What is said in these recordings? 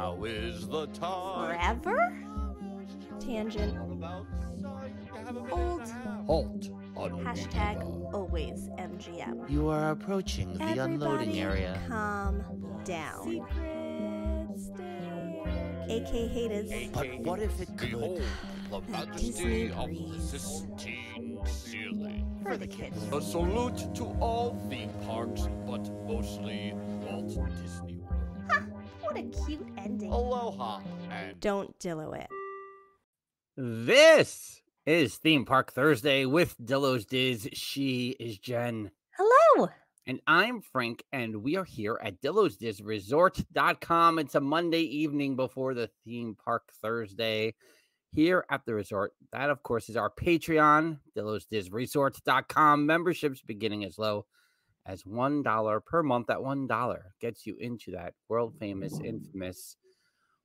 Now is the time. Forever? Tangent. Hold. Halt. Hashtag always MGM. You are approaching the unloading area. Calm down. AK haters. But what if it could? Behold the Disney majesty of the breeze. Sistine Ceiling. For the kids. A salute to all theme parks, but mostly Walt Disney World. What a cute ending. Aloha and Don't Dillo it. This is Theme Park Thursday with Dillo's Diz. She is Jen. Hello. And I'm Frank, and we are here at DillosDizResort.com. It's a Monday evening before the Theme Park Thursday here at the resort. That, of course, is our Patreon, DillosDizResort.com. Memberships beginning as low as $1 per month. That $1 gets you into that world-famous, infamous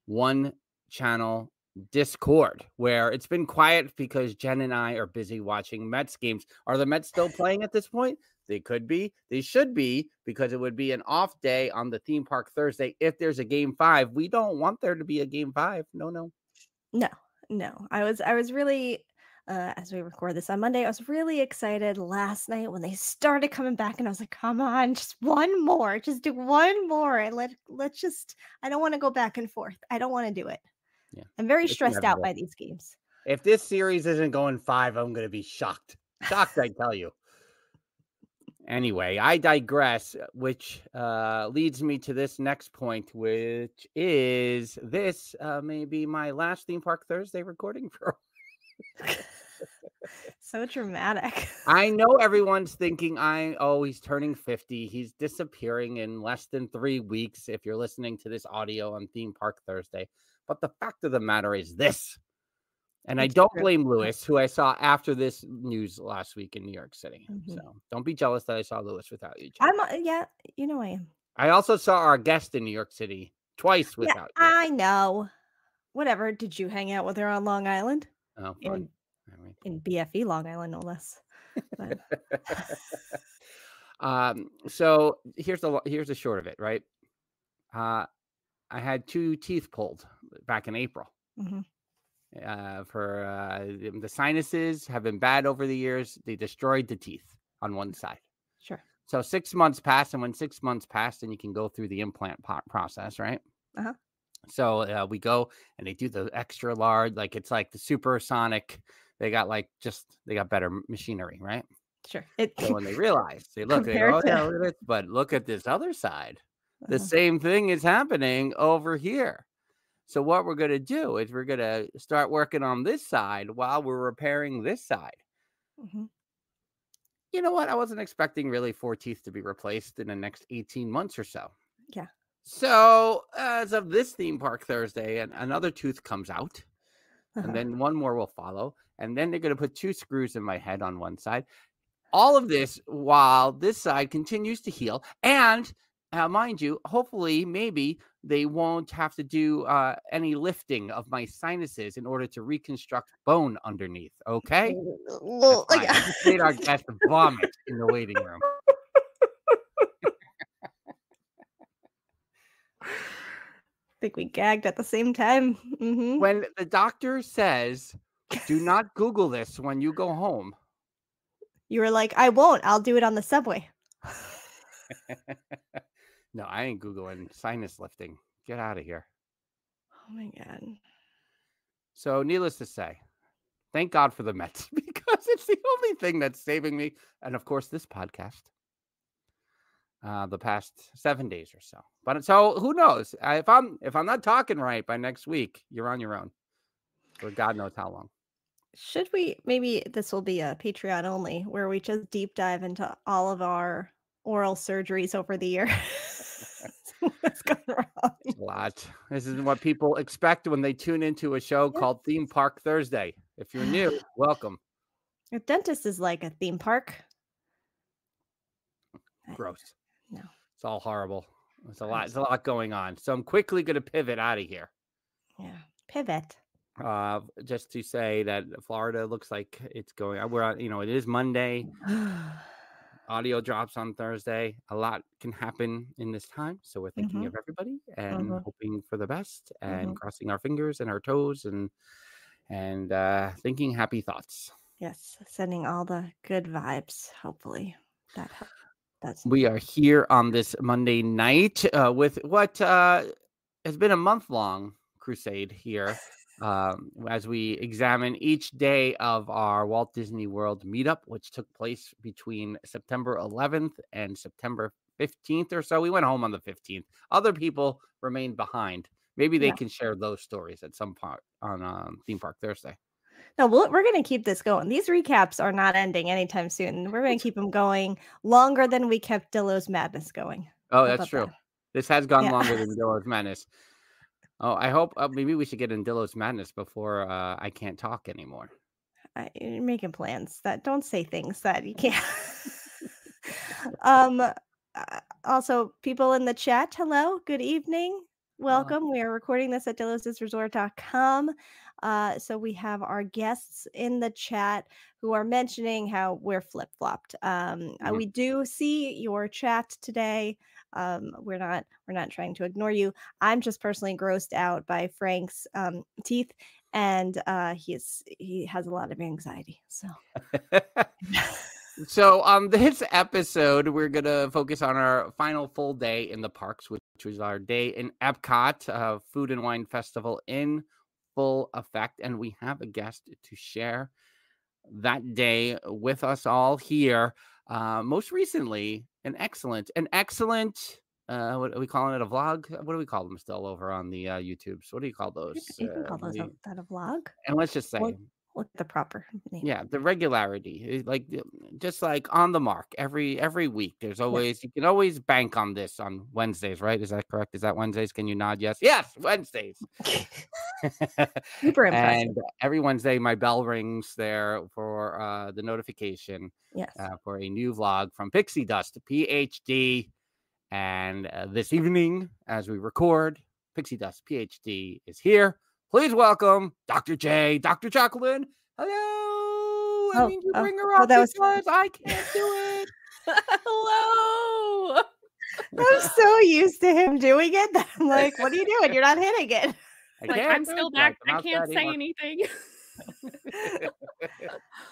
one-channel Discord, where it's been quiet because Jen and I are busy watching Mets games. Are the Mets still playing at this point? They could be. They should be, because it would be an off day on the Theme Park Thursday if there's a Game 5. We don't want there to be a Game 5. No. I was really, as we record this on Monday, I was really excited last night when they started coming back, and I was like, come on, just one more. Just do one more. And let's just, I don't want to go back and forth. I don't want to do it. Yeah. I'm very It's stressed out inevitable. by these games. If this series isn't going 5, I'm going to be shocked. Shocked, I tell you. Anyway, I digress, which leads me to this next point, which is this may be my last Theme Park Thursday recording for. So dramatic. I know everyone's thinking, he's turning 50. He's disappearing in less than 3 weeks if you're listening to this audio on Theme Park Thursday. But the fact of the matter is this. And I don't blame Lewis, who I saw after this news last week in New York City. Mhm. So don't be jealous that I saw Lewis without you, Jen. Yeah, you know I am. I also saw our guest in New York City twice without you. I know. Whatever. Did you hang out with her on Long Island? Oh, fun. In BFE Long Island, no less. But... So here's the short of it, right? I had 2 teeth pulled back in April. Mm-hmm. The sinuses have been bad over the years. They destroyed the teeth on one side. Sure. So 6 months passed, and when 6 months passed, then you can go through the implant process, right? Uh-huh. So we go, and they do the extra large, like it's like the supersonic. They got better machinery, right? Sure. So when they realize, they go, look at this, but look at this other side. The same thing is happening over here. So what we're going to do is we're going to start working on this side while we're repairing this side. Mm-hmm. You know what? I wasn't expecting really 4 teeth to be replaced in the next 18 months or so. Yeah. So as of this Theme Park Thursday, another tooth comes out, and then one more will follow. And then they're going to put 2 screws in my head on one side. All of this while this side continues to heal. And mind you, hopefully, maybe they won't have to do any lifting of my sinuses in order to reconstruct bone underneath. Okay? I just made our guest vomit in the waiting room. I think we gagged at the same time. Mm-hmm. When the doctor says, do not Google this when you go home. You were like, I won't. I'll do it on the subway. No, I ain't Googling sinus lifting. Get out of here. Oh, my God. So needless to say, thank God for the Mets, because it's the only thing that's saving me. And, of course, this podcast. The past 7 days or so. But so who knows? If I'm not talking right by next week, you're on your own. For God knows how long. Should we, maybe this will be a Patreon only, where we just deep dive into all of our oral surgeries over the year. What's gone wrong? A lot. This is what people expect when they tune into a show called Theme Park Thursday. If you're new, welcome. A dentist is like a theme park. Gross. No. It's all horrible. It's a lot going on. So I'm quickly going to pivot out of here. Yeah. Pivot. Just to say that Florida looks like it's going. We're on. It is Monday. audio drops on Thursday. A lot can happen in this time, so we're thinking of everybody and hoping for the best and crossing our fingers and our toes and thinking happy thoughts. Yes, sending all the good vibes. Hopefully that helps. We are here on this Monday night with what has been a month-long crusade here as we examine each day of our Walt Disney World Meetup, which took place between September 11th and September 15th or so. We went home on the 15th. Other people remained behind. Maybe they can share those stories at some point on Theme Park Thursday. No, we're going to keep this going. These recaps are not ending anytime soon. We're going to keep them going longer than we kept Dillo's Madness going. Oh, that's true. That? This has gone longer than Dillo's Madness. Oh, I hope maybe we should get in Dillo's Madness before I can't talk anymore. You're making plans. Don't say things that you can't. Also, people in the chat, hello, good evening. Welcome. We are recording this at dillosresort.com. So we have our guests in the chat who are mentioning how we're flip-flopped. We do see your chat today. We're not trying to ignore you. I'm just personally grossed out by Frank's teeth, and he has a lot of anxiety. So So on this episode, we're going to focus on our final full day in the parks, which was our day in EPCOT, Food and Wine Festival in full effect. And we have a guest to share that day with us all here. Most recently, an excellent, what are we calling it, a vlog? What do we call them still over on the YouTubes? What do you call those? You can call those that a vlog. And let's just say... What's the proper name? Yeah, the regularity, just like on the mark every week. There's always you can always bank on this on Wednesdays, right? Is that correct? Is that Wednesdays? Can you nod? Yes, Wednesdays. Super impressive. And every Wednesday, my bell rings there for the notification. Yes. For a new vlog from PixieDustPhD. And this evening, as we record, PixieDustPhD is here. Please welcome Dr. J, Dr. Jacqueline. Hello. I need to bring her up because I can't do it. Hello. I'm so used to him doing it that I'm like, what are you doing? You're not hitting it. I'm still back. I can't say anything.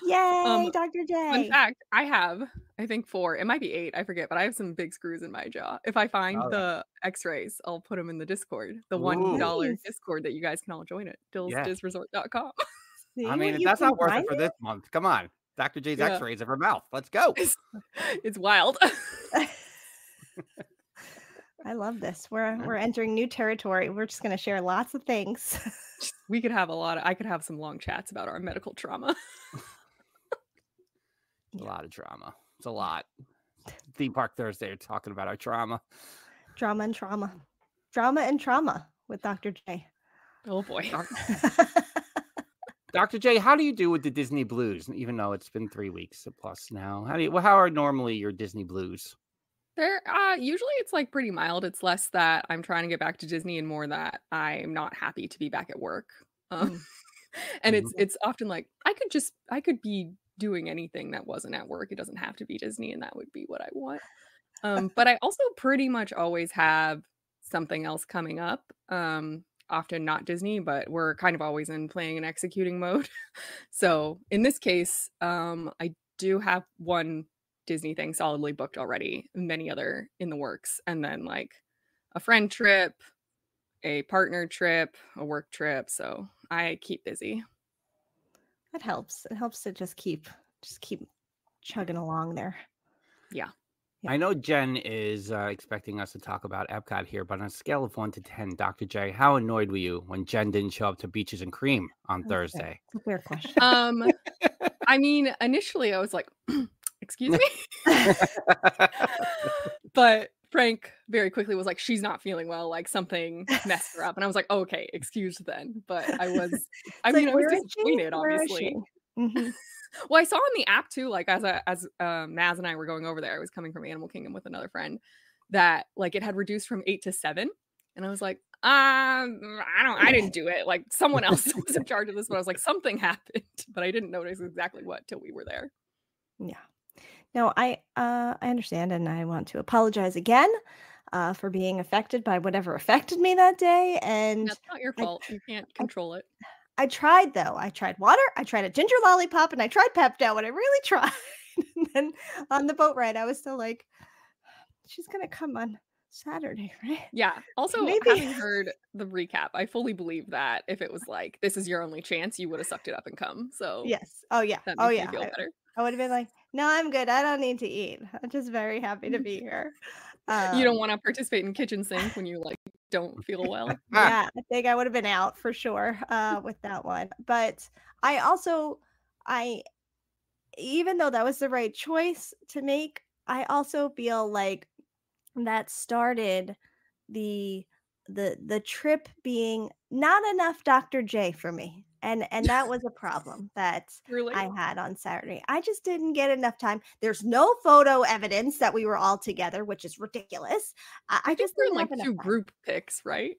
Yay, Dr. J. In fact, I have, I think 4. It might be 8. I forget, but I have some big screws in my jaw. If I find the X-rays, I'll put them in the Discord, the $1 Discord that you guys can all join at dillosresort.com. I mean, if that's not worth it for this month, come on. Dr. J's X-rays of her mouth. Let's go. It's wild. I love this. We're entering new territory. We're just going to share lots of things. We could have I could have some long chats about our medical trauma. A lot of trauma. It's a lot. Theme Park Thursday, talking about our trauma. Drama and trauma. Drama and trauma with Dr. J. Oh boy. Dr. J, how do you do with the Disney blues? Even though it's been 3 weeks plus now, how are normally your Disney blues? They're usually it's like pretty mild. It's less that I'm trying to get back to Disney and more that I'm not happy to be back at work. And it's often like I could be doing anything that wasn't at work. It doesn't have to be Disney, and that would be what I want. But I also pretty much always have something else coming up. Often not Disney, but we're kind of always in playing and executing mode. So in this case, I do have one Disney thing solidly booked already, many other in the works, and then like a friend trip, a partner trip, a work trip. So I keep busy. That helps. It helps to just keep chugging along there. Yeah. I know Jen is expecting us to talk about EPCOT here, but on a scale of 1 to 10, Dr. J, how annoyed were you when Jen didn't show up to Beaches and Cream on Thursday? That's a fair question. I mean, initially I was like, excuse me? But Frank very quickly was like, she's not feeling well, like something messed her up. And I was like, oh, okay, excused then. But I was disappointed, obviously. Mm-hmm. Well, I saw on the app too, like as Maz and I were going over there, I was coming from Animal Kingdom with another friend, that like it had reduced from 8 to 7. And I was like, I didn't do it. Like someone else was in charge of this, but I was like, something happened, but I didn't notice exactly what till we were there. Yeah. No, I understand, and I want to apologize again for being affected by whatever affected me that day. And That's not your I, fault. You can't I, control it. I tried though. I tried water. I tried a ginger lollipop, and I tried Pepto. And I really tried. And then on the boat ride, I was still like, she's gonna come on Saturday, right? Yeah. Also, Maybe. having heard the recap, I fully believe that if it was like, this is your only chance, you would have sucked it up and come. So Yes. Oh yeah. that Oh makes me yeah. feel better. I would have been like, no, I'm good. I don't need to eat. I'm just very happy to be here. You don't want to participate in kitchen sink when you like don't feel well. Yeah, I think I would have been out for sure with that one. But I even though that was the right choice to make, I also feel like that started the the trip being not enough Dr. J for me. And that was a problem that Really? I had on Saturday. I just didn't get enough time. There's no photo evidence that we were all together, which is ridiculous. I think just we're in didn't like have enough two time. group picks, right?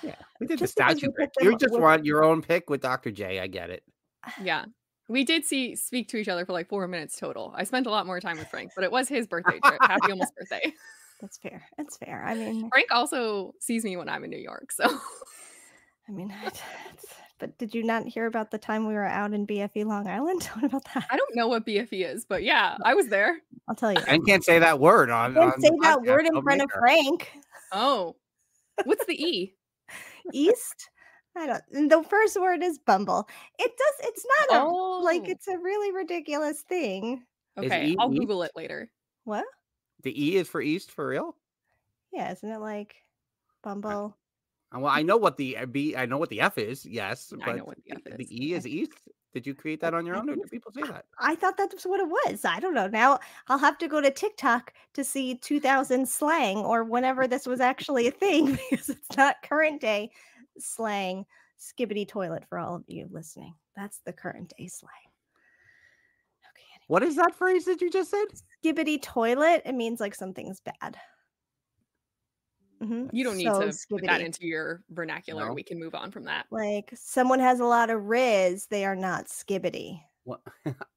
Yeah, we did the Just because statue we pick. put You them just with want your own pick with Dr. J. I get it. Yeah. We did speak to each other for like 4 minutes total. I spent a lot more time with Frank, but it was his birthday trip. Happy almost birthday. That's fair. That's fair. I mean, Frank also sees me when I'm in New York, so I mean, but did you not hear about the time we were out in BFE Long Island? What about that? I don't know what BFE is, but yeah, I was there. I'll tell you. And can't say that word on Can't say the that podcast. word in Don't front make of her. Frank. Oh, what's the E? East. I don't. The first word is Bumble. It's not like Oh, it's a really ridiculous thing. Is okay. E I'll East? Google it later. What? The E is for East for real? Yeah, isn't it like Bumble? Well, I know what the B. I know what the F is. Yes, I but know what the F is. the E is East. Did you create that on your I own, or think do people say that? I thought that was what it was. I don't know. Now I'll have to go to TikTok to see 2000 slang or whenever this was actually a thing because it's not current day slang. Skibbity toilet for all of you listening. That's the current day slang. Okay. What is that phrase that you just said? Skibbity toilet. It means like something's bad. You don't need So to put that skibbity. into your vernacular. No. We can move on from that. Like someone has a lot of riz, they are not skibbity. What?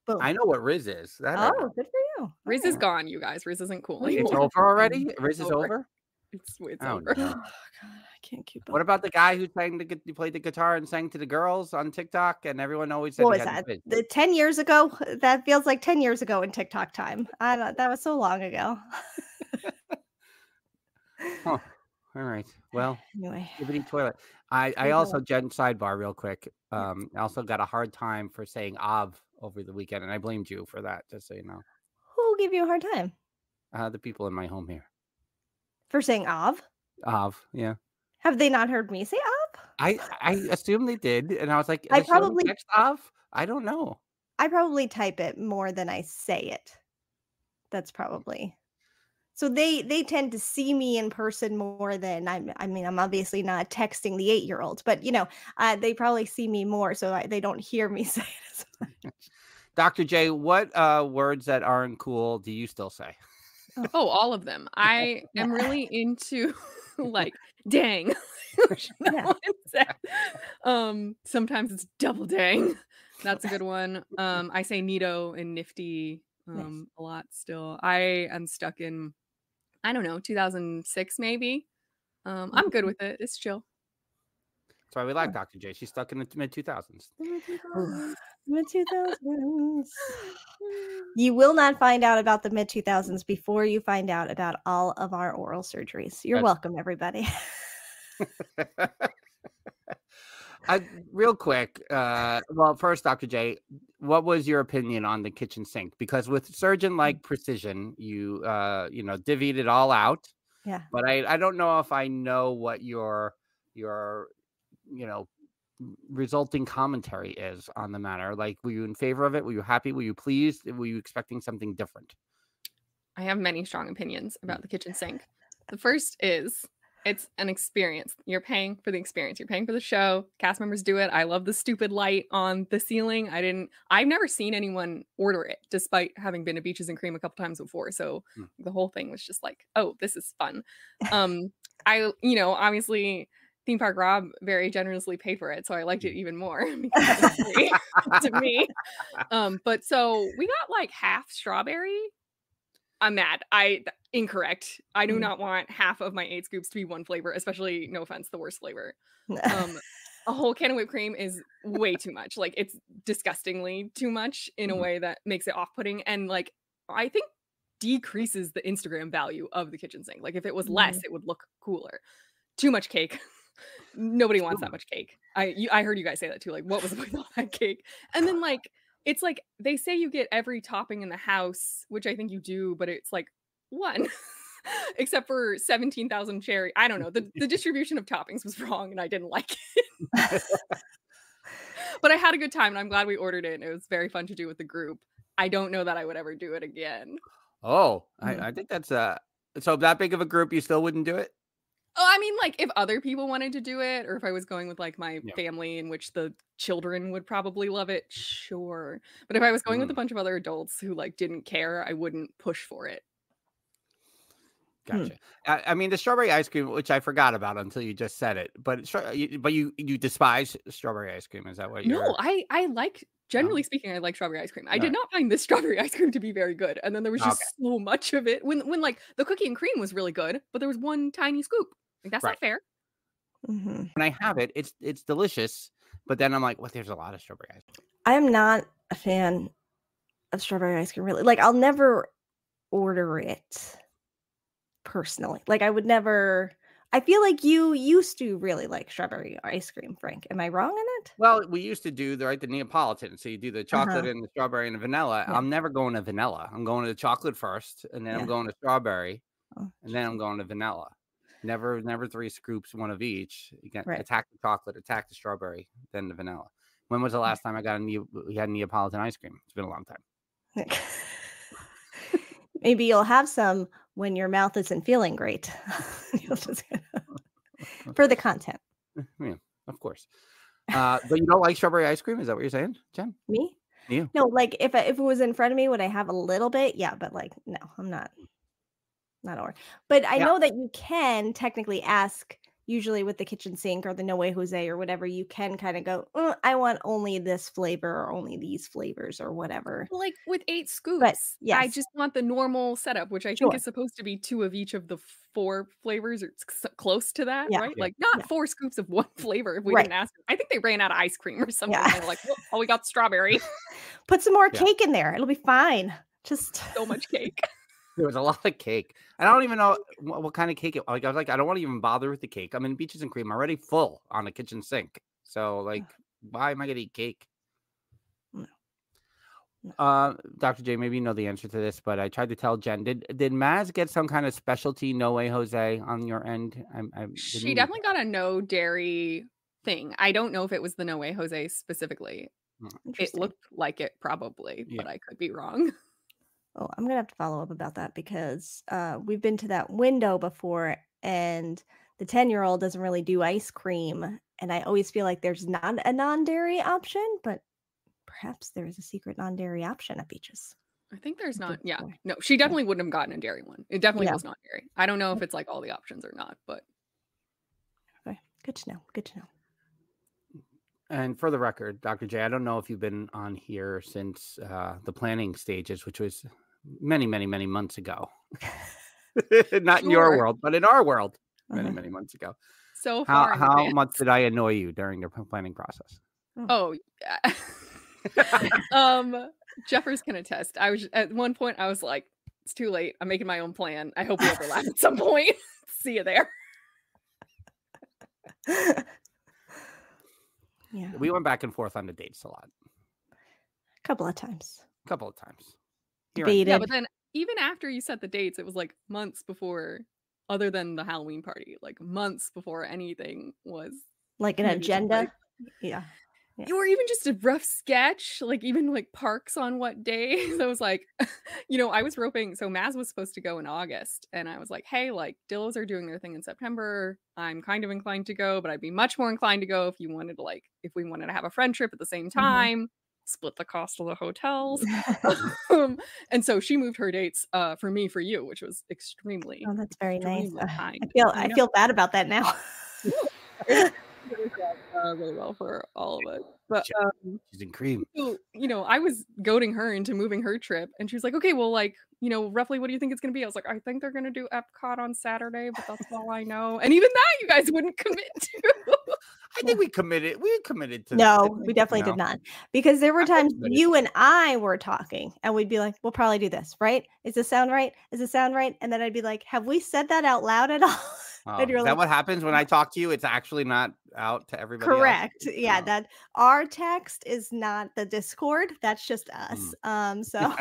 Boom. I know what Riz is. That I Oh, know. good for you. Riz is gone, you guys. Riz isn't cool Riz is It's anymore. over already. Riz is Over. over. It's Oh, over. no. Oh, God, I can't keep up. What about the guy who he played the guitar and sang to the girls on TikTok, and everyone always said What he was had that? the pitch? 10 years ago? That feels like 10 years ago in TikTok time. I don't, that was so long ago. Huh. All right. Well, Anyway. Skibbity toilet. I Skibbity also, toilet. sidebar real quick. I also got a hard time for saying Av over the weekend, and I blamed you for that, just so you know. Who gave you a hard time The people in my home here. for saying Av? Av, yeah. Have they not heard me say Av? I assume they did, and I was like, I does she only probably- text Av? I don't know. I probably type it more than I say it. That's probably. So they tend to see me in person more than I'm obviously not texting the 8-year-olds, but they probably see me more, so they don't hear me say it as much. Dr. J, what words that aren't cool do you still say? Oh, all of them. I am really into like dang. Which no Yeah. one said. Sometimes it's double dang. That's a good one. I say neato and nifty Nice. a lot still. I am stuck in, I don't know, 2006 maybe. I'm good with it. It's chill. That's why we like Dr. J. She's stuck in the mid 2000s. Mid-2000s. You will not find out about the mid-2000s before you find out about all of our oral surgeries. You're That's- welcome, everybody. Real quick, well, first, Dr. J, what was your opinion on the kitchen sink? Because with surgeon-like precision, you divvied it all out. Yeah. But I don't know if I know what your resulting commentary is on the matter. Like, were you in favor of it? Were you happy? Were you pleased? Were you expecting something different? I have many strong opinions about the kitchen sink. The first is it's an experience. You're paying for the experience. You're paying for the show. Cast members do it. I love the stupid light on the ceiling. I've never seen anyone order it, despite having been to Beaches and Cream a couple times before. So the whole thing was just like, oh, this is fun. Obviously theme park Rob very generously paid for it, so I liked it even more because it was free to me. But so we got like half strawberry. I'm mad. Incorrect. I do not want half of my 8 scoops to be one flavor, especially, no offense, the worst flavor. A whole can of whipped cream is way too much. Like, it's disgustingly too much in a way that makes it off-putting, and like I think decreases the Instagram value of the kitchen sink. Like, if it was less, it would look cooler. Too much cake. Nobody wants that much cake. I heard you guys say that too. Like, what was the point of all that cake? And then like, it's like they say you get every topping in the house, which I think you do, but it's like one. Except for 17,000 cherry. I don't know. The distribution of toppings was wrong and I didn't like it. But I had a good time and I'm glad we ordered it. And it was very fun to do with the group. I don't know that I would ever do it again. Oh, I think that's so that big of a group, you still wouldn't do it? Oh, I mean, like, if other people wanted to do it, or if I was going with, like, my family, in which the children would probably love it, sure. But if I was going with a bunch of other adults who, like, didn't care, I wouldn't push for it. Gotcha. I mean, the strawberry ice cream, which I forgot about until you just said it, but you despise strawberry ice cream. Is that what you're... No, I like, generally speaking, I like strawberry ice cream. I did not find this strawberry ice cream to be very good. And then there was just so much of it. When like, the cookie and cream was really good, but there was one tiny scoop. Like, that's not fair. When I have it, it's delicious. But then I'm like, well, there's a lot of strawberry ice cream. I am not a fan of strawberry ice cream, really. Like, I'll never order it personally. Like, I would never... I feel like you used to really like strawberry ice cream, Frank. Am I wrong in it? Well, we used to do the Neapolitan. So you do the chocolate and the strawberry and the vanilla. Yeah. I'm never going to vanilla. I'm going to the chocolate first, and then I'm going to strawberry, and then I'm going to vanilla. Never 3 scoops, one of each. You can attack the chocolate, attack the strawberry, then the vanilla. When was the last time I got we had Neapolitan ice cream? It's been a long time. Maybe you'll have some when your mouth isn't feeling great. You'll just for the content. Yeah, of course. But you don't like strawberry ice cream? Is that what you're saying, Jen? Me? Yeah. No, like if it was in front of me, would I have a little bit? Yeah, but like, no, I'm not. Not or. But I know that you can technically ask, usually with the kitchen sink or the No Way Jose or whatever, you can kind of go, I want only this flavor or only these flavors or whatever. Well, like with 8 scoops, but yes. I just want the normal setup, which I think is supposed to be 2 of each of the 4 flavors, or close to that, right? Like, not 4 scoops of one flavor if we didn't ask. I think they ran out of ice cream or something. They're like, oh, we got strawberry. Put some more cake in there. It'll be fine. Just so much cake. There was a lot of cake. I don't even know what kind of cake it was. Like, I was like, I don't want to even bother with the cake. I'm in Beaches and Cream. I'm already full on the kitchen sink. So, like, why am I going to eat cake? Dr. J, maybe you know the answer to this, but I tried to tell Jen. Did Maz get some kind of specialty No Way Jose on your end? She definitely got a no dairy thing. I don't know if it was the No Way Jose specifically. It looked like it probably, but I could be wrong. Oh, I'm going to have to follow up about that because we've been to that window before and the 10-year-old doesn't really do ice cream. And I always feel like there's not a non-dairy option, but perhaps there is a secret non-dairy option at Beaches. I think there's not. Yeah. No, she definitely wouldn't have gotten a dairy one. It definitely was not dairy. I don't know if it's like all the options or not, but. Okay. Good to know. Good to know. And for the record, Dr. J, I don't know if you've been on here since the planning stages, which was many, many, many months ago. Not in your world, but in our world, many, many months ago. So far. How much did I annoy you during the planning process? Oh, yeah. Jeffers can attest. I was at one point, I was like, it's too late. I'm making my own plan. I hope we overlap at some point. See you there. Yeah, we went back and forth on the dates a lot. A couple of times. Debated. Yeah, but then even after you set the dates, it was like months before, other than the Halloween party, like months before anything was like an agenda. Yeah. Or even just a rough sketch, like even like parks on what day. So I was like, I was roping. So Maz was supposed to go in August. And I was like, hey, like Dillos are doing their thing in September. I'm kind of inclined to go, but I'd be much more inclined to go if we wanted to have a friend trip at the same time, split the cost of the hotels. And so she moved her dates for me, for you, which was extremely. Oh, that's very nice. Kind. I feel bad about that now. It worked out really well for all of us. But She's in cream. so, I was goading her into moving her trip, and she was like, "Okay, well, like, roughly, what do you think it's gonna be?" I was like, "I think they're gonna do EPCOT on Saturday, but that's all I know." And even that, you guys wouldn't commit to. I think we committed. We committed to. No, we definitely did not, because there were times committed. you and I were talking, and we'd be like, "We'll probably do this, right? Is this sound right? Is this sound right?" And then I'd be like, "Have we said that out loud at all?" Oh, And you're is that like, what happens when I talk to you? It's actually not out to everybody else? correct. Yeah, Oh. that our text is not the Discord. That's just us. So Yeah,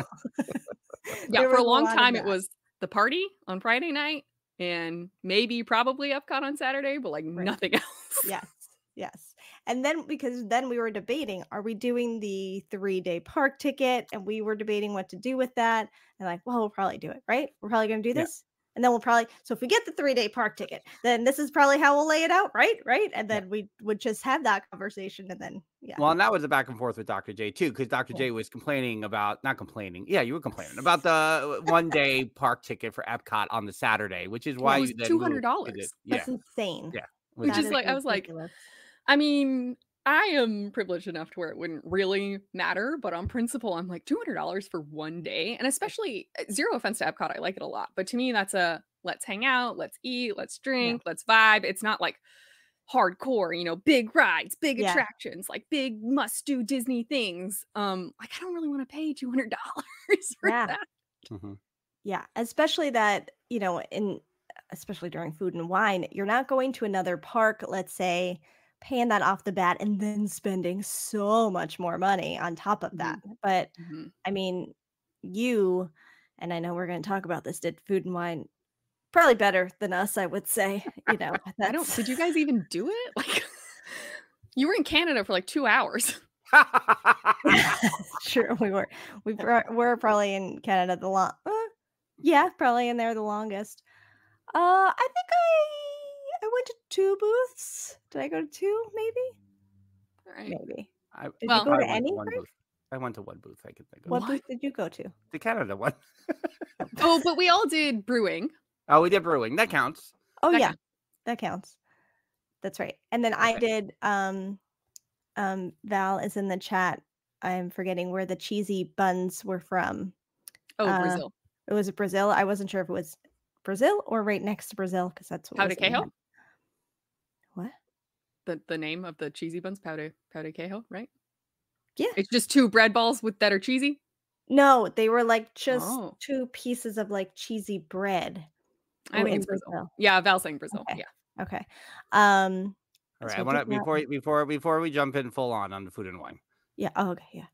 there for a was long lot of time, it that. was the party on Friday night and maybe probably EPCOT on Saturday, but like Right. nothing else. Yes. And then, because then we were debating, are we doing the 3-day park ticket? And we were debating what to do with that. And like, well, we'll probably do it, right? We're probably going to do Yeah. this. And then so if we get the 3-day park ticket, then this is probably how we'll lay it out, right? And then we would just have that conversation. And then, Well, and that was a back and forth with Dr. J too, because Dr. J was complaining about, not complaining. Yeah, you were complaining about the 1-day park ticket for EPCOT on the Saturday, which is why It was you then $200. Yeah, That's insane. yeah. Which That is like, I was like, ridiculous. I mean, I am privileged enough to where it wouldn't really matter, but on principle, I'm like $200 for 1 day. And especially, zero offense to EPCOT, I like it a lot. But to me, that's let's hang out, let's eat, let's drink, let's vibe. It's not like hardcore, big rides, big attractions, like big must do Disney things. Like I don't really want to pay $200 for that. Mm-hmm. Yeah, especially that, especially during food and wine, you're not going to another park, let's say, paying that off the bat and then spending so much more money on top of that. But I mean, you, and I know we're going to talk about this, did food and wine probably better than us, I would say. Did you guys even do it? Like, you were in Canada for like 2 hours. Sure, we were. We're probably in Canada probably in there the longest. I think I went to 2 booths. Did I go to 2? Maybe. All right. Maybe. Did you go to any? I went to one booth. I can think of. What booth did you go to? The Canada one. Oh, but we all did brewing. Oh, we did brewing. That counts. Oh, yeah, that counts. That's right. And then I did. Val is in the chat. I'm forgetting where the cheesy buns were from. Oh, Brazil. It was Brazil. I wasn't sure if it was Brazil or right next to Brazil, because that's what. Pão de queijo? What? The name of the cheesy buns, pão de queijo, right? Yeah. It's just 2 bread balls that are cheesy? No, they were like just 2 pieces of like cheesy bread. I think it's Brazil. Yeah, Val's saying Brazil. Okay. Yeah. Okay. All right. I want to before we jump in full on the food and wine. Yeah. Oh, okay. Yeah.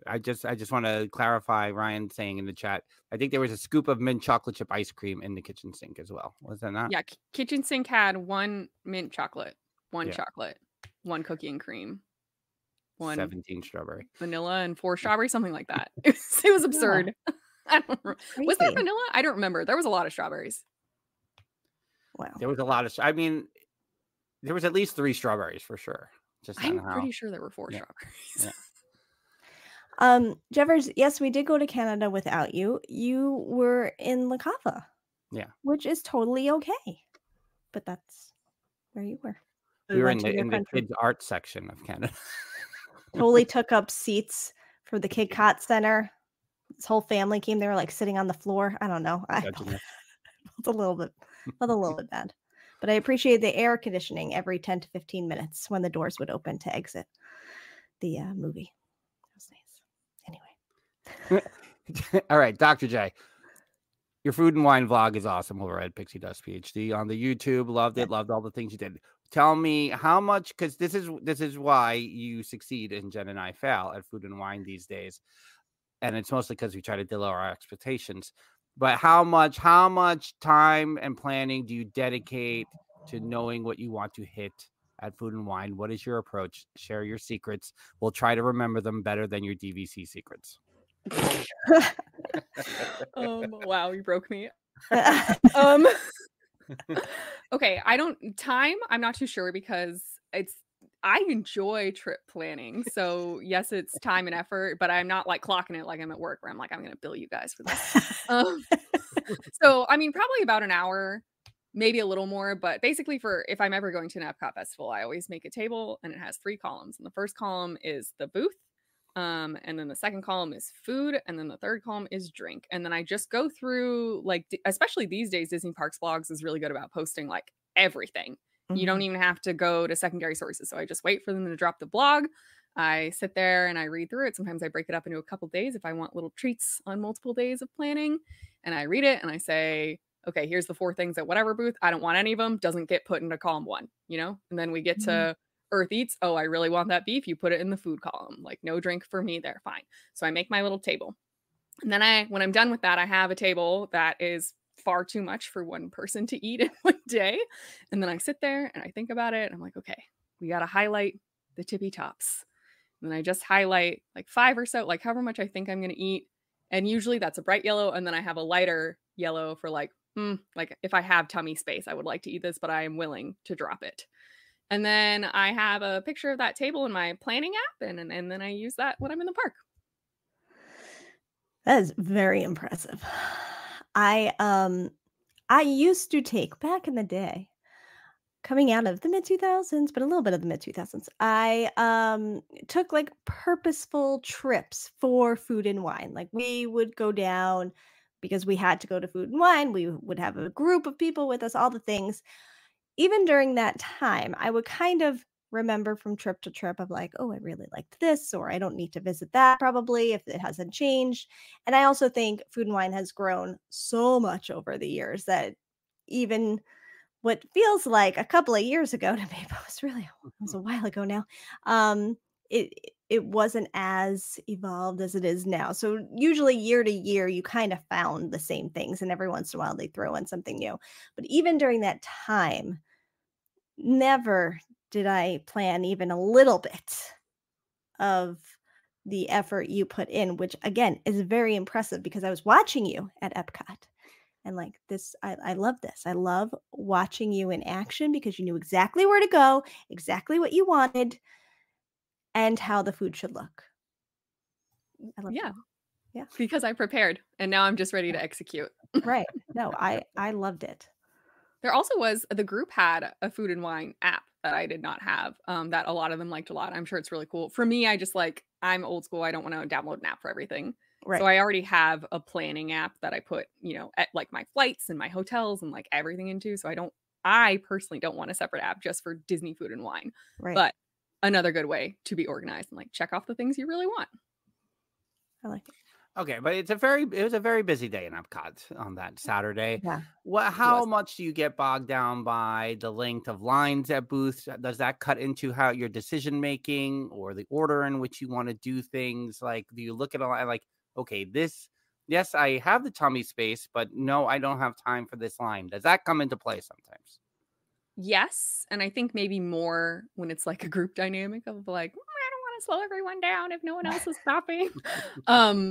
I just want to clarify Ryan saying in the chat, I think there was a scoop of mint chocolate chip ice cream in the kitchen sink as well. Was that not? Yeah, kitchen sink had 1 mint chocolate, 1 chocolate, 1 cookie and cream, 17 strawberry, vanilla, and 4 strawberry, something like that. It was absurd. Yeah. I don't remember. Was there vanilla? I don't remember. There was a lot of strawberries. Wow. There was a lot of. I mean, there was at least 3 strawberries for sure. I'm pretty sure there were 4 strawberries. Yeah. Jeffers, yes, we did go to Canada without you. You were in La Cava. Yeah. Which is totally okay. But that's where you were. We were in the kids' art section of Canada. Totally took up seats for the EPCOT Center. This whole family came. They were like sitting on the floor. I don't know. I felt a little bit bad. But I appreciate the air conditioning every 10 to 15 minutes when the doors would open to exit the movie. That was nice. Anyway. All right, Dr. J. Your food and wine vlog is awesome over at PixieDustPhD on the YouTube. Loved it. Loved all the things you did. Tell me how much, because this is why you succeed and Jen and I fail at food and wine these days. And it's mostly because we try to lower our expectations. But how much time and planning do you dedicate to knowing what you want to hit at food and wine? What is your approach? Share your secrets. We'll try to remember them better than your DVC secrets. Wow, you broke me. Okay, I'm not too sure, because I enjoy trip planning. So yes, it's time and effort, but I'm not like clocking it like I'm at work where I'm like, I'm going to bill you guys for this. So, I mean, probably about an hour maybe a little more, but basically for if I'm ever going to an EPCOT festival, I always make a table and it has 3 columns. And the first column is the booth. And then the second column is food. And then the third column is drink. And then I just go through, like, especially these days, Disney Parks blogs is really good about posting like everything. You don't even have to go to secondary sources. So I just wait for them to drop the blog. I sit there and I read through it. Sometimes I break it up into a couple days if I want little treats on multiple days of planning. And I read it and I say, okay, here's the 4 things at whatever booth. I don't want any of them. Doesn't get put into column 1, you know? And then we get to Earth Eats. Oh, I really want that beef. You put it in the food column. Like, no drink for me there. Fine. So I make my little table. And then when I'm done with that, I have a table that is far too much for one person to eat in one day. And then I sit there and I think about it. And I'm like, okay, we got to highlight the tippy tops. And then I just highlight like 5 or so, like however much I think I'm going to eat. And usually that's a bright yellow. And then I have a lighter yellow for like if I have tummy space, I would like to eat this, but I am willing to drop it. And then I have a picture of that table in my planning app. And then I use that when I'm in the park. That is very impressive. I used to take back in the day, coming out of the mid 2000s, but a little bit of the mid 2000s. I took like purposeful trips for food and wine. Like we would go down because we had to go to food and wine. We would have a group of people with us, all the things. Even during that time, I would kind of remember from trip to trip of like, oh, I really liked this, or I don't need to visit that probably if it hasn't changed. And I also think food and wine has grown so much over the years that even what feels like a couple of years ago to me, but it was a while ago now. It wasn't as evolved as it is now. So usually year to year, you kind of found the same things, and every once in a while they throw in something new. But even during that time, never did I plan even a little bit of the effort you put in, which again is very impressive because I was watching you at EPCOT. And like this, I love this. I love watching you in action because you knew exactly where to go, exactly what you wanted, and how the food should look. I love that. Yeah. Because I prepared and now I'm just ready to execute. Right. No, I loved it. There also was, the group had a food and wine app that I did not have, that a lot of them liked a lot. I'm sure it's really cool. For me, I'm old school. I don't want to download an app for everything. Right. So I already have a planning app that I put, at like my flights and my hotels and like everything into. So I personally don't want a separate app just for Disney food and wine. Right. But another good way to be organized and like check off the things you really want. I like it. Okay, but it was a very busy day in EPCOT on that Saturday. Yeah. How much do you get bogged down by the length of lines at booths? Does that cut into how your decision making or the order in which you want to do things? Like, do you look at a line like, okay, yes, I have the tummy space, but no, I don't have time for this line. Does that come into play sometimes? Yes, and I think maybe more when it's like a group dynamic of like, I don't want to slow everyone down if no one else is stopping.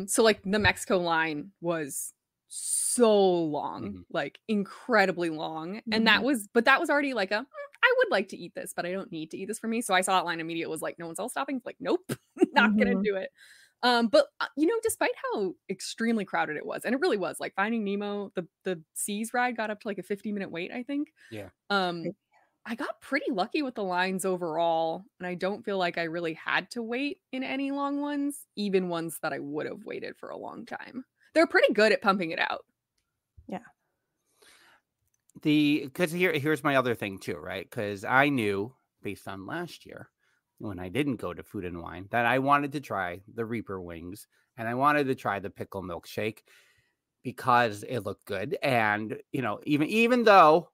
So like the Mexico line was so long, like incredibly long, and that was already like I would like to eat this, but I don't need to eat this for me. So I saw that line immediately, was like, no one's else stopping. It's like, nope, not gonna do it. But despite how extremely crowded it was, and it really was, like Finding Nemo, the Seas ride got up to like a 50-minute wait, I think. Yeah. I got pretty lucky with the lines overall, and I don't feel like I really had to wait in any long ones, even ones that I would have waited for a long time. They're pretty good at pumping it out. Yeah. Because here's my other thing too, right? Because I knew based on last year, when I didn't go to Food and Wine, that I wanted to try the Reaper wings and I wanted to try the pickle milkshake because it looked good. And, even though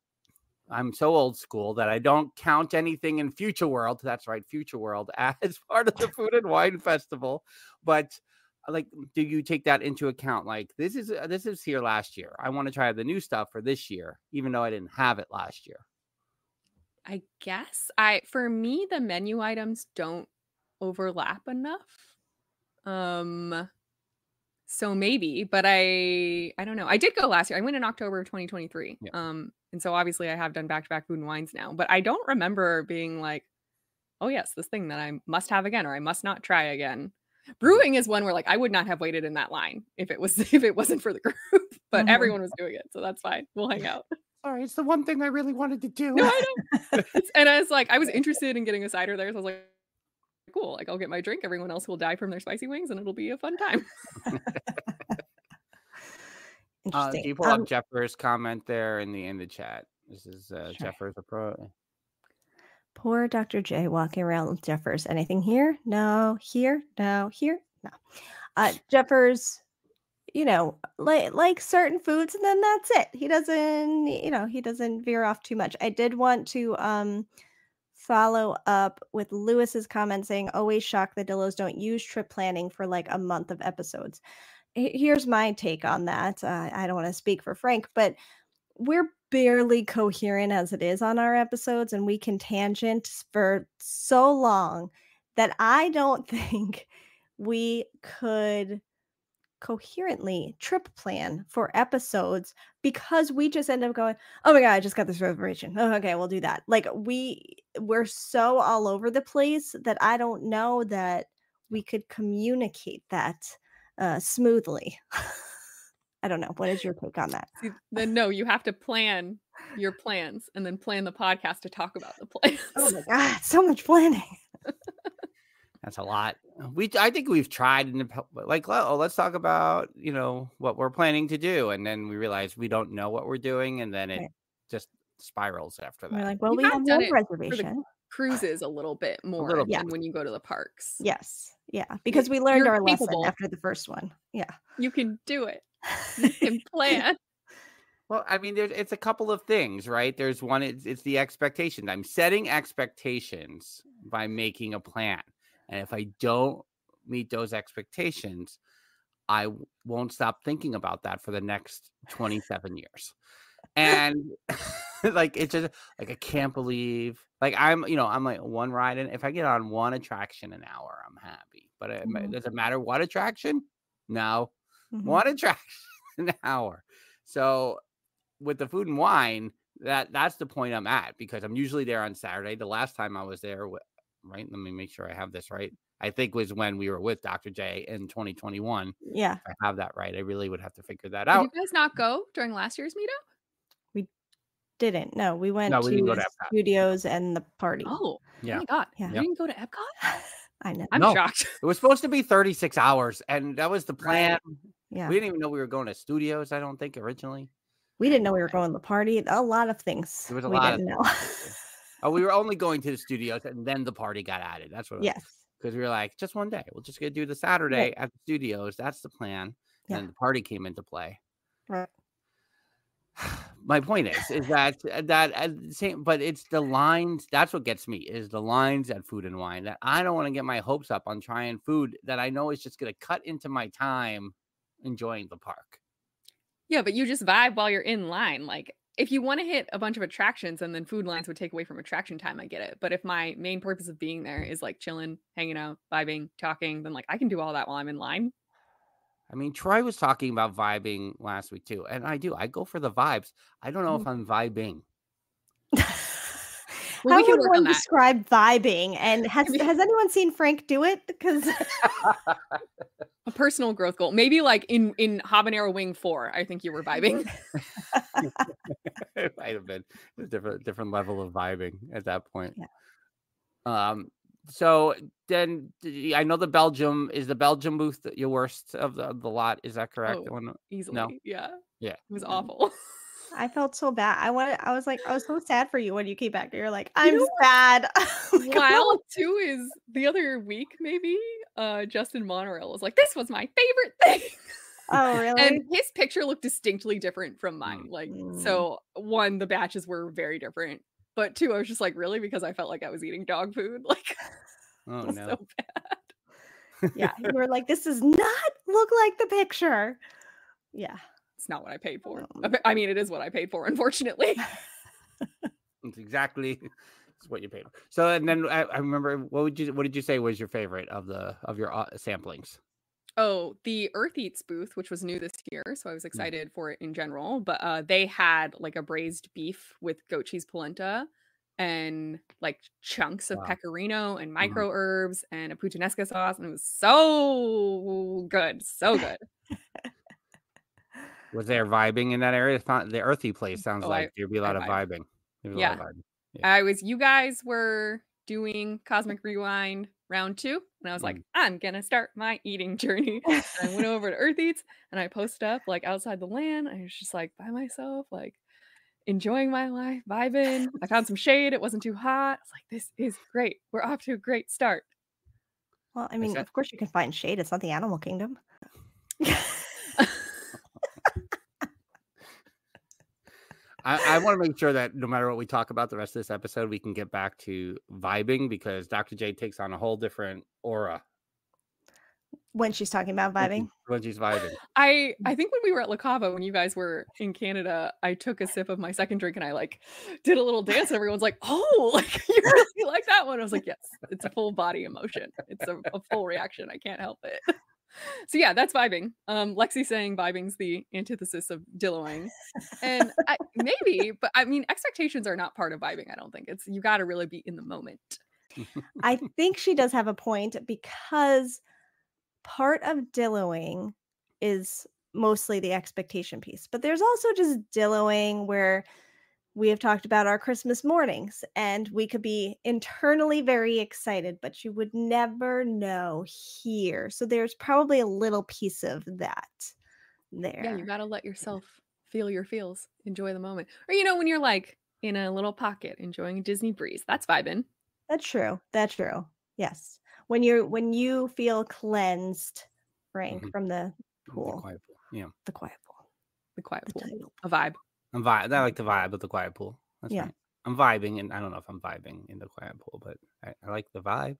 I'm so old school that I don't count anything in Future World, that's right, Future World, as part of the Food and Wine Festival. But like, do you take that into account? Like, this is here last year. I want to try the new stuff for this year, even though I didn't have it last year. I guess for me, the menu items don't overlap enough. So maybe, but I don't know. I did go last year. I went in October of 2023. Yeah. And so obviously I have done back-to-back Food and Wines now, but I don't remember being like, oh yes, this thing that I must have again, or I must not try again. Brewing is one where like I would not have waited in that line if it wasn't for the group, but everyone was doing it, so that's fine. We'll hang out. Sorry, it's the one thing I really wanted to do. No, I know. And I was like, I was interested in getting a cider there, so I was like, cool. Like, I'll get my drink. Everyone else will die from their spicy wings, and it'll be a fun time. Interesting. Do you pull up Jeffers' comment there in the chat? This is Sure. Jeffers a pro. Poor Dr. J walking around with Jeffers. Anything here? No. Here? No. Here? No. Jeffers, you know, like certain foods, and then that's it. He doesn't veer off too much. I did want to follow up with Lewis's comment saying, always shocked that Dillos don't use trip planning for like a month of episodes. Here's my take on that. I don't want to speak for Frank, but we're barely coherent as it is on our episodes, and we can tangent for so long that I don't think we could coherently trip plan for episodes, because we just end up going, oh my god, I just got this reservation, oh okay, we'll do that. Like we're so all over the place that I don't know that we could communicate that smoothly. I don't know. What is your take on that? Then no, you have to plan your plans and then plan the podcast to talk about the plans. Oh my god, so much planning. That's a lot. I think we've tried like, oh, let's talk about, what we're planning to do, and then we realize we don't know what we're doing, and then it just spirals after that. We're like, well, You we have have done one it for reservation. Cruises a little bit more little than bit. when you go to the parks. Yes. Yeah. Because we learned You're our capable. lesson after the first one. Yeah. You can do it. You can plan. Well, I mean, it's a couple of things, right? There's one, it's the expectations. I'm setting expectations by making a plan. And if I don't meet those expectations, I won't stop thinking about that for the next 27 years. And like, it's just like, I can't believe, like, I'm like one ride. And if I get on one attraction an hour, I'm happy. But does it matter what attraction? No. One attraction an hour. So with the food and wine, that's the point I'm at, because I'm usually there on Saturday. The last time I was there, right? Let me make sure I have this right. I think was when we were with Dr. J in 2021. Yeah. If I have that right. I really would have to figure that Did out. you guys not go during last year's meetup? We didn't. No, we went No, we didn't go to to EPCOT. studios and the party. Oh, Yeah. Oh my god. Yeah. You didn't go to EPCOT? I know. I'm No. shocked. It was supposed to be 36 hours, and that was the plan. Yeah. We didn't even know we were going to studios, I don't think, originally. We didn't know we were going to the party. A lot of things. There was a we lot of didn't know. Oh, we were only going to the studios, and then the party got added. That's what it was. Yes. Because we were like, just one day. We'll just go do the Saturday at the studios. That's the plan. Yeah. And the party came into play. Right. My point is that same, but it's the lines. That's what gets me, is the lines at Food and Wine, that I don't want to get my hopes up on trying food that I know is just going to cut into my time enjoying the park. Yeah, but you just vibe while you're in line. Like, if you want to hit a bunch of attractions and then food lines would take away from attraction time, I get it. But if my main purpose of being there is like chilling, hanging out, vibing, talking, then like I can do all that while I'm in line. I mean, Troy was talking about vibing last week too. And I go for the vibes. I don't know if I'm vibing. Well, How we can would work on one that. describe vibing? And has anyone seen Frank do it? Because A personal growth goal. Maybe like in Habanero Wing 4, I think you were vibing. It might have been a different level of vibing at that point. Yeah. So then I know the Belgium booth your worst of the lot. Is that correct? Oh, easily. No? Yeah. Yeah. It was awful. I felt so bad. I was so sad for you when you came back. You're like, You I'm know sad. Wild too is the other week, maybe. Justin Monorail was like, this was my favorite thing. Oh, really? And his picture looked distinctly different from mine. Like, so one, the batches were very different. But two, I was just like, really? Because I felt like I was eating dog food. Like, Oh it was no. so bad. Yeah, you were like, this does not look like the picture. Yeah. It's not what I paid for. I mean, it is what I paid for, unfortunately. It's exactly what you paid for. So, and then I remember, what did you say was your favorite of your samplings? Oh, the Earth Eats booth, which was new this year, so I was excited for it in general. But they had like a braised beef with goat cheese polenta and like chunks of pecorino and micro herbs and a puttanesca sauce, and it was so good, so good. Was there vibing in that area? The earthy place sounds Oh, like there'd be a lot of vibed. vibing. There'd be a lot Yeah. of vibing. Yeah. You guys were doing Cosmic Rewind round 2, and I was like, I'm gonna start my eating journey. And I went over to Earth Eats, and I posted up like outside the LAN. I was just like by myself, like enjoying my life, vibing. I found some shade. It wasn't too hot. I was like, this is great. We're off to a great start. Well, I mean, of course you can find shade. It's not the animal kingdom. I want to make sure that no matter what we talk about the rest of this episode, we can get back to vibing, because Dr. J takes on a whole different aura when she's talking about vibing. When she's vibing. I think when we were at La Cava, when you guys were in Canada, I took a sip of my second drink and I like did a little dance, and everyone's like, "Oh, like you really like that one?" I was like, "Yes, it's a full body emotion. It's a full reaction. I can't help it." So yeah, that's vibing. Lexi saying vibing's the antithesis of Dilloing. And maybe, but I mean, expectations are not part of vibing. I don't think you got to really be in the moment. I think she does have a point, because part of Dilloing is mostly the expectation piece, but there's also just Dilloing where we have talked about our Christmas mornings, and we could be internally very excited, but you would never know here. So there's probably a little piece of that there. Yeah, you got to let yourself feel your feels, enjoy the moment. Or, when you're like in a little pocket, enjoying a Disney breeze, that's vibing. That's true. That's true. Yes. When you feel cleansed, Frank, from the pool. The quiet pool. Yeah. The quiet pool. The quiet pool. A vibe. I like the vibe of the quiet pool. That's yeah. Right. I'm vibing, and I don't know if I'm vibing in the quiet pool, but I like the vibe.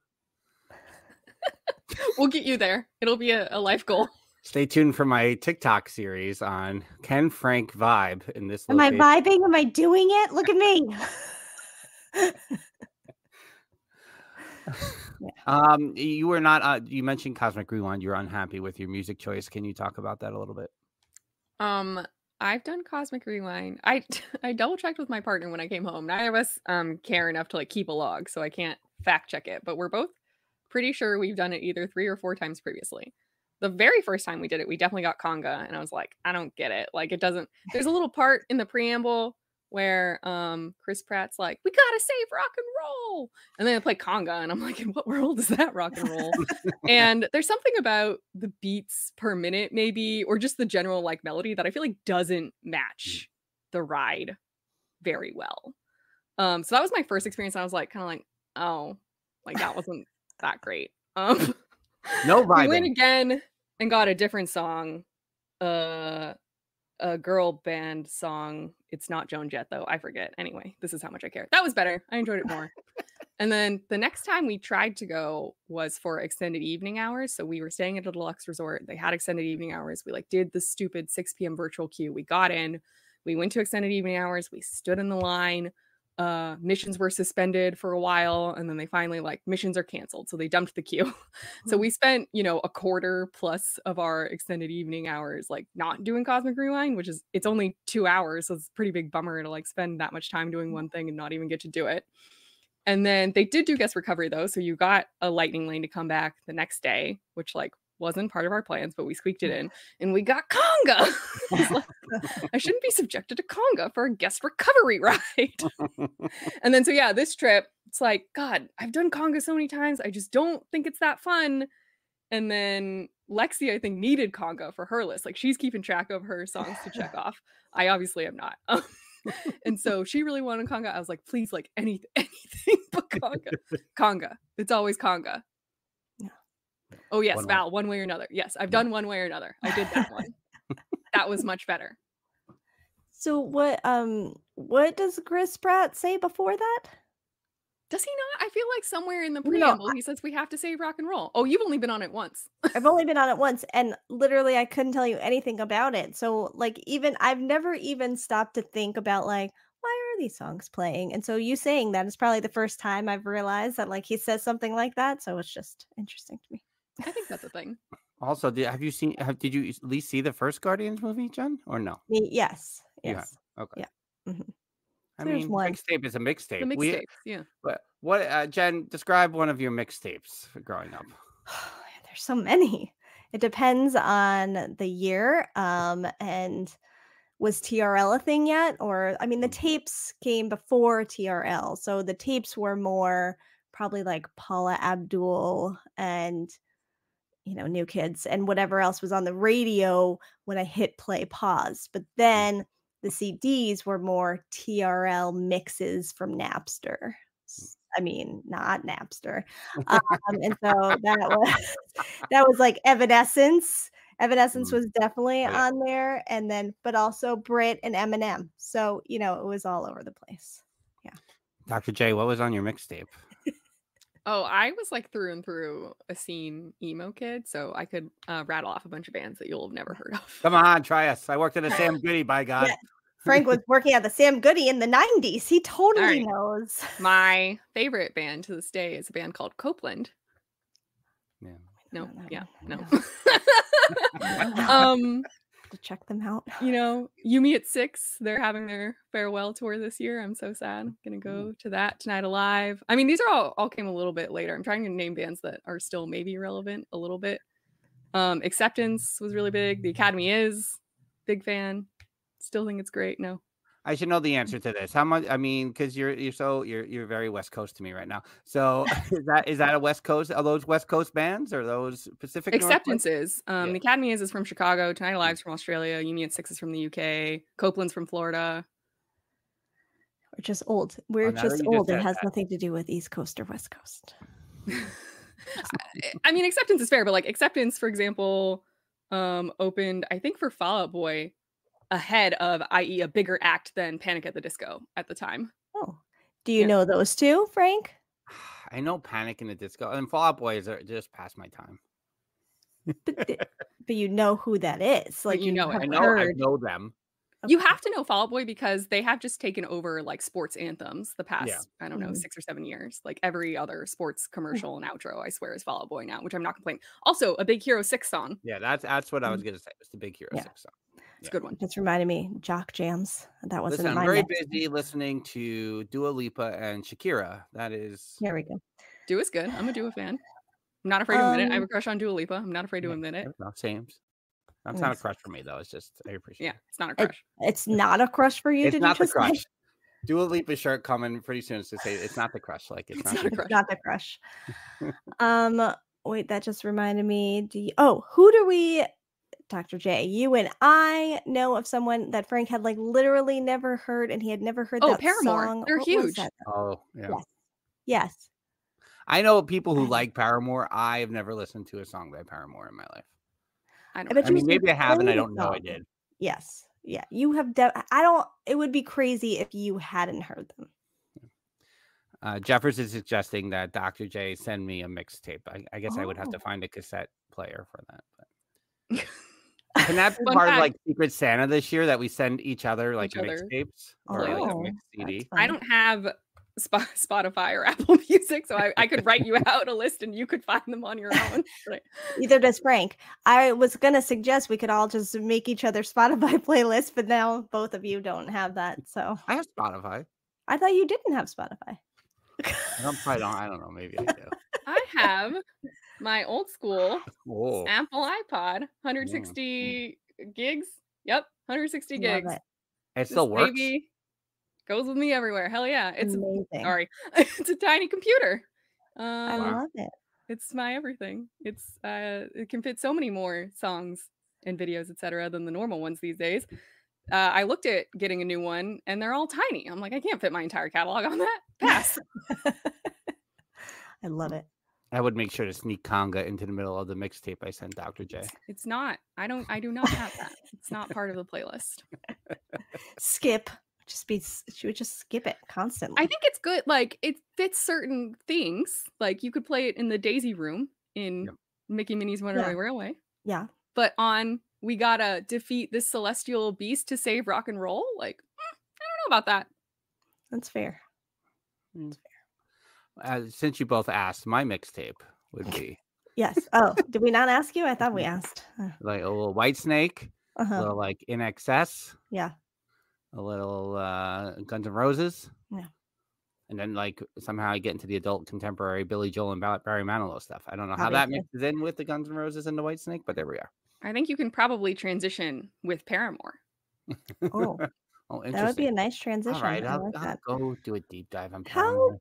We'll get you there. It'll be a life goal. Stay tuned for my TikTok series on Can Frank vibe in this Am location. I vibing? Am I doing it? Look at me. You were not you mentioned Cosmic Rewind. You're unhappy with your music choice. Can you talk about that a little bit? I've done Cosmic Rewind. I double checked with my partner when I came home. Neither of us care enough to like keep a log, so I can't fact check it, but we're both pretty sure we've done it either 3 or 4 times previously. The very first time we did it, we definitely got conga, and I was like, I don't get it. Like, it doesn't. There's a little part in the preamble where Chris Pratt's like, we gotta save rock and roll, and then they play conga, and I'm like, in what world is that rock and roll? And there's something about the beats per minute, maybe, or just the general like melody that I feel like doesn't match the ride very well. So that was my first experience, and I was like, kind of like, oh, like that wasn't that great. No vibing. We went again and got a different song, a girl band song. It's not Joan Jett though. I forget. Anyway, this is how much I care. That was better. I enjoyed it more. And then the next time we tried to go was for extended evening hours. So we were staying at a deluxe resort. They had extended evening hours. We like did the stupid 6 p.m. virtual queue. We got in. We went to extended evening hours. We stood in the line. Missions were suspended for a while, and then they finally like missions are canceled, so they dumped the queue. So we spent a quarter plus of our extended evening hours like not doing Cosmic Rewind, which is it's only 2 hours, so it's a pretty big bummer to like spend that much time doing one thing and not even get to do it. And then they did do guest recovery though, so you got a lightning lane to come back the next day, which like wasn't part of our plans, but we squeaked it in, and we got conga. Like, I shouldn't be subjected to conga for a guest recovery ride. And then so yeah, this trip, it's like, God, I've done conga so many times, I just don't think it's that fun. And then Lexi, I think, needed conga for her list. Like, she's keeping track of her songs to check off. I obviously am not. And so she really wanted conga. I was like, please, like anything but conga. Conga. It's always conga. Oh yes, Val, one way or another. Yes, I've done one way or another. I did that one. That was much better. So what does Chris Pratt say before that? Does he not? I feel like somewhere in the preamble he says we have to save rock and roll. Oh, you've only been on it once. I've only been on it once, and literally I couldn't tell you anything about it. So like I've never even stopped to think about like, why are these songs playing? And so you saying that is probably the first time I've realized that like he says something like that. So it's just interesting to me. I think that's a thing. Also, did you at least see the first Guardians movie, Jen, or no? Yes. Yeah. Okay. Yeah. Mm-hmm. I mean, mixtape is a mixtape. The mixtape, yeah. But what, Jen, describe one of your mixtapes growing up. There's so many. It depends on the year. And was TRL a thing yet? Or I mean, the tapes came before TRL, so the tapes were more probably like Paula Abdul and New Kids and whatever else was on the radio when I hit play pause. But then the CDs were more TRL mixes from Napster. I mean, not Napster. And so that was like Evanescence. Evanescence was definitely on there, and then but also Brit and Eminem. So it was all over the place. Yeah. Dr. J, what was on your mixtape? Oh, I was like through and through a scene emo kid, so I could rattle off a bunch of bands that you'll have never heard of. Come on, try us. I worked at a Sam Goody, by God. Yeah. Frank was working at the Sam Goody in the 90s. He totally knows. My favorite band to this day is a band called Copeland. Yeah. No. To check them out. You Me at 6, they're having their farewell tour this year. I'm so sad. I'm gonna go to that Tonight Alive. I mean, these are all came a little bit later. I'm trying to name bands that are still maybe relevant a little bit. Acceptance was really big. The Academy is big fan. Still think it's great. No. I should know the answer to this. How much? I mean, because you're very West Coast to me right now. So is that a West Coast? Are those West Coast bands or those Pacific? Acceptances. The Academy is from Chicago. Tonight Alive's from Australia. You Me at 6 is from the UK. Copeland's from Florida. We're just old. We're just old. It has nothing to do with East Coast or West Coast. I mean, Acceptance is fair, but like Acceptance, for example, opened I think for Fall Out Boy ahead of, i.e., a bigger act than Panic at the Disco at the time. Oh, do you know those two, Frank? I know Panic in the Disco and Fall Out Boy is just past my time. But you know who that is. Like you know it. I know them. Okay. You have to know Fall Out Boy because they have just taken over like sports anthems the past, I don't know, 6 or 7 years. Like every other sports commercial and outro, I swear, is Fall Out Boy now, which I'm not complaining. Also, a Big Hero 6 song. Yeah, that's what I was gonna say. It's the Big Hero 6 song. It's a good one. Just reminded me, Jock Jams. That wasn't I'm very busy listening to Dua Lipa and Shakira. That is. Here we go. Dua's good. I'm a Dua fan. I'm not afraid to admit it. I have a crush on Dua Lipa. I'm not afraid to admit it. No, same. That's not a crush for me, though. It's just I appreciate it. Yeah, it's not a crush. It's not a crush for you. It's not the crush. Dua Lipa shirt coming pretty soon to say it's not the crush. Like it's not the crush. Not the crush. Wait, that just reminded me. Who do we? Dr. J, you and I know of someone that Frank had like literally never heard, and he had never heard that Paramore. song. They're huge. Oh, yeah. Yes. I know people who like Paramore. I have never listened to a song by Paramore in my life. I mean, maybe I have, and I don't know I did. Yes. Yeah. You have. It would be crazy if you hadn't heard them. Jeffers is suggesting that Dr. J send me a mixtape. I guess I would have to find a cassette player for that. But. Can that be part of like Secret Santa this year that we send each other like mixtapes or like a mixed CD? I don't have Spotify or Apple Music, so I could write you out a list and you could find them on your own. Either does Frank. I was gonna suggest we could all just make each other Spotify playlists, but now both of you don't have that. So I have Spotify. I thought you didn't have Spotify. I don't know. Maybe I do. I have my old school Apple iPod, 160 gigs. Yep, 160 gigs. It still works. Baby goes with me everywhere. Hell yeah! It's amazing. It's a tiny computer. I love it. It's my everything. It can fit so many more songs and videos, etc., than the normal ones these days. I looked at getting a new one, and they're all tiny. I'm like, I can't fit my entire catalog on that. Pass. I love it. I would make sure to sneak Conga into the middle of the mixtape I sent Dr. J. It's not. I do not have that. It's not part of the playlist. Skip. She would just skip it constantly. I think it's good. Like it fits certain things. Like you could play it in the Daisy Room in Mickey Minnie's Runaway Railway. Yeah. But on we gotta defeat this celestial beast to save rock and roll. Like I don't know about that. That's fair. Since you both asked, my mixtape would be yes. Oh, did we not ask you? I thought we asked. Like a little Whitesnake, a little like In Excess. Yeah. A little Guns N' Roses. Yeah. and then like somehow I get into the adult contemporary Billy Joel and Barry Manilow stuff. I don't know how that Obviously. mixes in with the Guns N' Roses and the Whitesnake, but there we are. I think you can probably transition with Paramore. Oh, Oh, that would be interesting. a nice All transition. right, I like I'll that. go do a deep dive on How Paramore.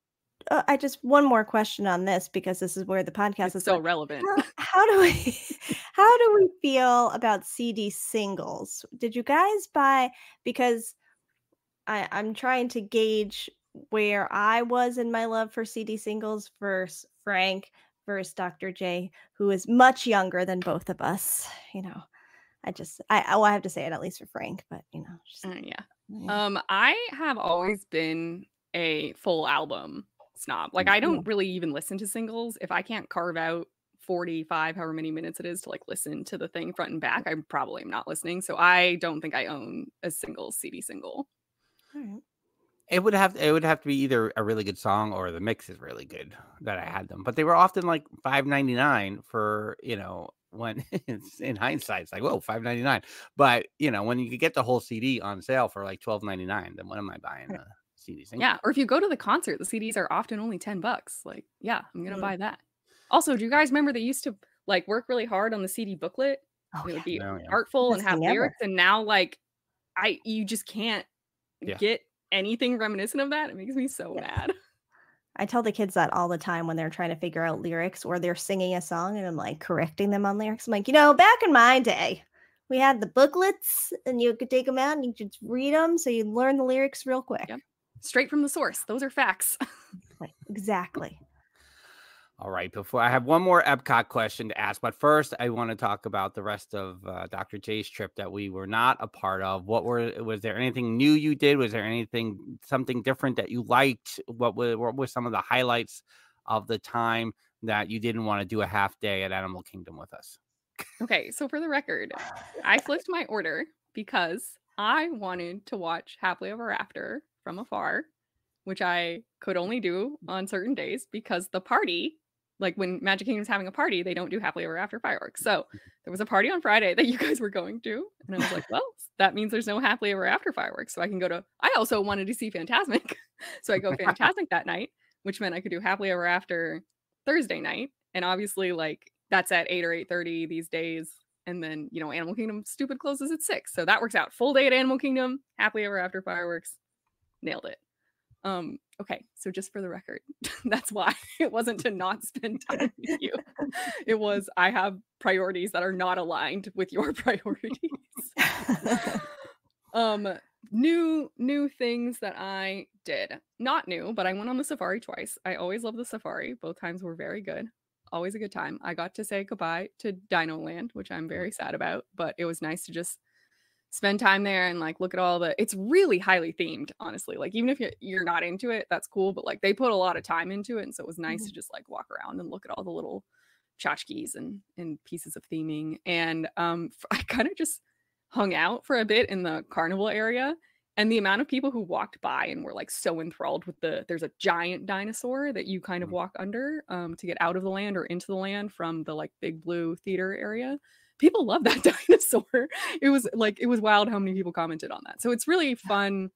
I just one more question on this because this is where the podcast It's is so going. relevant. How do we how do we feel about CD singles? Did you guys buy, because I'm trying to gauge where I was in my love for CD singles versus Frank versus Dr. J, who is much younger than both of us. You know, well, I have to say it at least for Frank, but you know, just, Yeah. yeah. I have always been a full album snob. Like I don't really even listen to singles. If I can't carve out 45, however many minutes it is to like listen to the thing front and back, I probably am not listening. So I don't think I own a single CD single. All right. It would have to be either a really good song or the mix is really good that I had them. But they were often like $5.99 for, you know, when it's in hindsight, it's like, whoa, $5.99. But you know, when you could get the whole CD on sale for like $12.99, then what am I buying a CD single? Yeah. Or if you go to the concert, the CDs are often only $10. Like, yeah, I'm gonna buy that. Also, do you guys remember they used to like work really hard on the CD booklet? Oh, It would be Oh, yeah. artful and Best have thing ever. lyrics, and now like you just can't Yeah. get anything reminiscent of that. It makes me so mad. I tell the kids that all the time when they're trying to figure out lyrics or they're singing a song and I'm like correcting them on lyrics. I'm like, you know, back in my day, we had the booklets and you could take them out and you could read them so you'd learn the lyrics real quick. Yep. Straight from the source. Those are facts. Like, exactly. All right, before I have one more EPCOT question to ask, but first I want to talk about the rest of Dr. J's trip that we were not a part of. Was there anything new you did? Was there something different that you liked? What were some of the highlights of the time that you didn't want to do a half day at Animal Kingdom with us? Okay, so for the record, I flipped my order because I wanted to watch Happily Ever After from afar, which I could only do on certain days because the party, like when Magic Kingdom's having a party, they don't do Happily Ever After fireworks. So there was a party on Friday that you guys were going to. And I was like, well, that means there's no Happily Ever After fireworks. So I can go to, I also wanted to see Fantasmic. So I go Fantasmic that night, which meant I could do Happily Ever After Thursday night. And obviously like that's at 8 or 8:30 these days. And then, you know, Animal Kingdom stupid closes at 6. So that works out. Full day at Animal Kingdom, Happily Ever After fireworks. Nailed it. Okay, so just for the record, that's why it wasn't to not spend time with you. It was I have priorities that are not aligned with your priorities. New things that I did. Not new, but I went on the safari twice. I always love the safari. Both times were very good. Always a good time. I got to say goodbye to Dino Land, which I'm very sad about, but it was nice to just spend time there and like look at all it's really highly themed, honestly. Like even if you're not into it, that's cool, but like they put a lot of time into it, and so it was nice to just like walk around and look at all the little tchotchkes and pieces of theming. And I kind of just hung out for a bit in the carnival area, and the amount of people who walked by and were like so enthralled with there's a giant dinosaur that you kind of walk under to get out of the land or into the land from the like big blue theater area. People love that dinosaur. It was wild how many people commented on that. So it's really fun.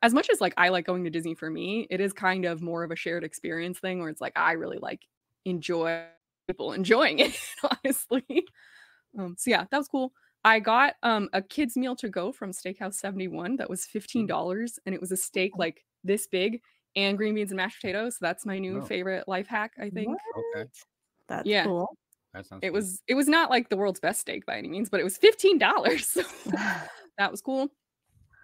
As much as like I like going to Disney, for me, it is kind of more of a shared experience thing where it's like I really like enjoy people enjoying it, honestly. So yeah, that was cool. I got a kids meal to go from Steakhouse 71 that was $15, and it was a steak like this big and green beans and mashed potatoes. So that's my new favorite life hack, I think. Okay, That's Yeah. cool. that sounds. It was not like the world's best steak by any means, but it was $15. So that was cool.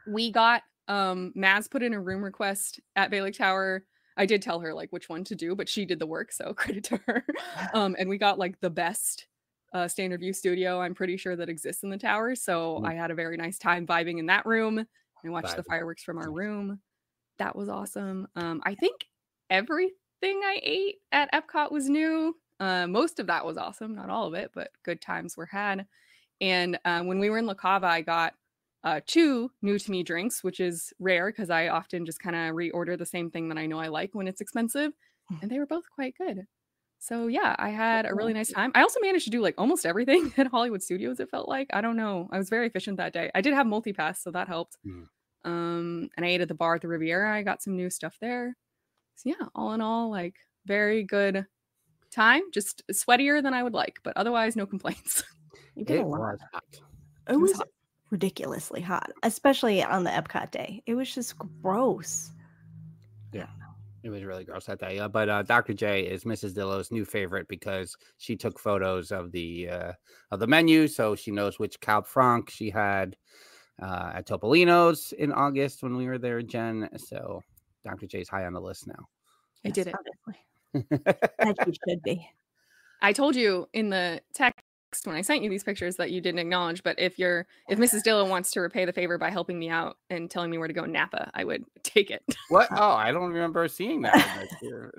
We got Maz put in a room request at Bay Lake Tower. I did tell her like which one to do, but she did the work, so credit to her. And we got like the best standard view studio, I'm pretty sure, that exists in the tower. So I had a very nice time vibing in that room and watched the fireworks from our room. That was awesome. I think everything I ate at EPCOT was new. Most of that was awesome, not all of it, but good times were had. And when we were in La Cava, I got 2 new to me drinks, which is rare because I often just kind of reorder the same thing that I know I like when it's expensive, and they were both quite good. So yeah, I had a really nice time. I also managed to do like almost everything at Hollywood Studios, it felt like. I don't know. I was very efficient that day. I did have multipass, so that helped. And I ate at the bar at the Riviera. I got some new stuff there. So yeah, all in all, like very good time. Just sweatier than I would like, but otherwise no complaints. You did It a lot. was hot. It was was hot. ridiculously hot, especially on the EPCOT day. It was just gross. Yeah. It was really gross that day. But Dr. J is Mrs. Dillo's new favorite because she took photos of the menu, so she knows which Cab Franc she had at Topolino's in August when we were there, Jen. So Dr. J's high on the list now. I did it. Obviously. As you should be. I told you in the text when I sent you these pictures that you didn't acknowledge, but if Mrs. Dillo wants to repay the favor by helping me out and telling me where to go in Napa, I would take it. What? Oh, I don't remember seeing that.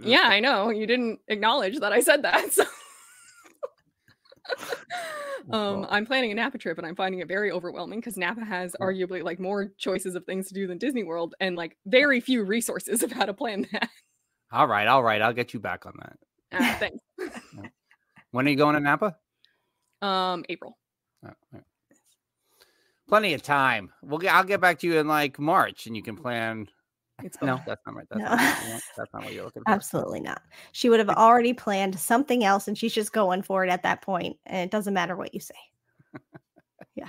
Yeah, I know. You didn't acknowledge that I said that. So. I'm planning a Napa trip and I'm finding it very overwhelming because Napa has arguably like more choices of things to do than Disney World and like very few resources of how to plan that. All right. I'll get you back on that. Thanks. When are you going to Napa? April. Oh, right. Plenty of time. I'll get back to you in like March, and you can plan. No, that's not right. That's not what you're looking for. Absolutely not. She would have already planned something else, and she's just going for it at that point, and it doesn't matter what you say. Yeah.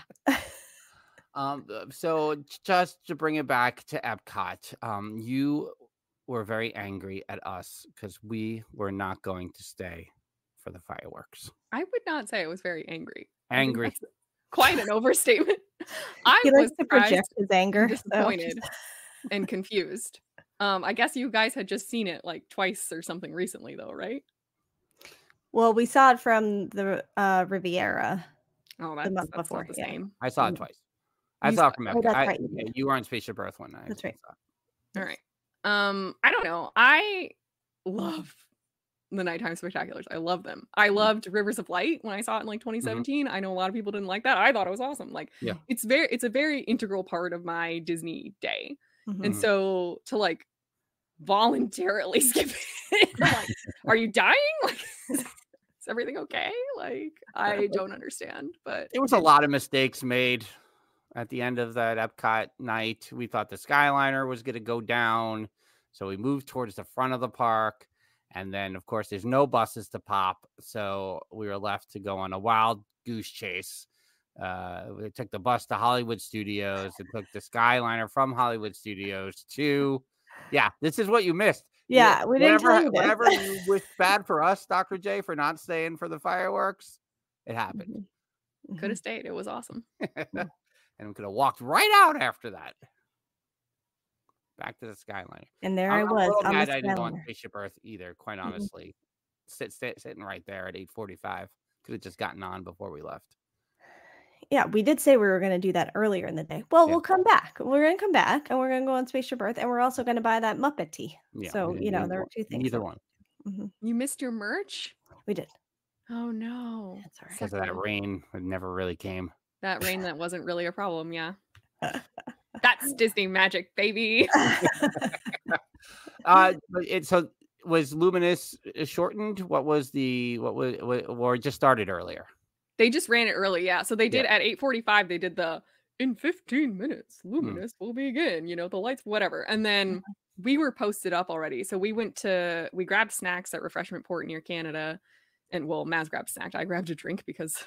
So just to bring it back to EPCOT, you were very angry at us because we were not going to stay for the fireworks. I would not say I was very angry. Angry. Quite an overstatement. He likes to project his anger. Disappointed and confused. I guess you guys had just seen it like twice or something recently though, right? Well, we saw it from the Riviera. Oh, the month that's before. Not the same. I saw it twice. I saw it from EPCOT. That's right. You were on Spaceship Earth one night. That's right. All right. I don't know. I love the nighttime spectaculars. I love them. I loved Rivers of Light when I saw it in like 2017. I know a lot of people didn't like that. I thought it was awesome. Like, it's a very integral part of my Disney day. And so to like voluntarily skip it, like, are you dying? Like, is everything okay? Like, I don't understand. But there was a lot of mistakes made at the end of that EPCOT night. We thought the Skyliner was going to go down, so we moved towards the front of the park. And then, of course, there's no buses to pop, so we were left to go on a wild goose chase. We took the bus to Hollywood Studios and took the Skyliner from Hollywood Studios to, this is what you missed. Yeah, we didn't tell you whatever you wished bad for us, Dr. J, for not staying for the fireworks, it happened. Could have stayed. It was awesome. And we could have walked right out after that. Back to the Skyliner. And there I was on the I didn't go on Skyliner. Spaceship Earth either, quite honestly. Sitting right there at 8:45. Could have just gotten on before we left. Yeah, we did say we were going to do that earlier in the day. Well, we'll come back. We're going to come back, and we're going to go on Spaceship Earth, and we're also going to buy that Muppet tea. Yeah, so, there were two things. Either one. You missed your merch? We did. Oh, no. That's all right. Because of that rain, it never really came. That rain that wasn't really a problem, yeah. That's Disney magic, baby. So was Luminous shortened? Or it just started earlier? They just ran it early, yeah. So they did at 8:45. They did the in 15 minutes, Luminous will begin. The lights, whatever. And then we were posted up already. So we grabbed snacks at Refreshment Port near Canada. And well, Maz grabbed snacks. I grabbed a drink because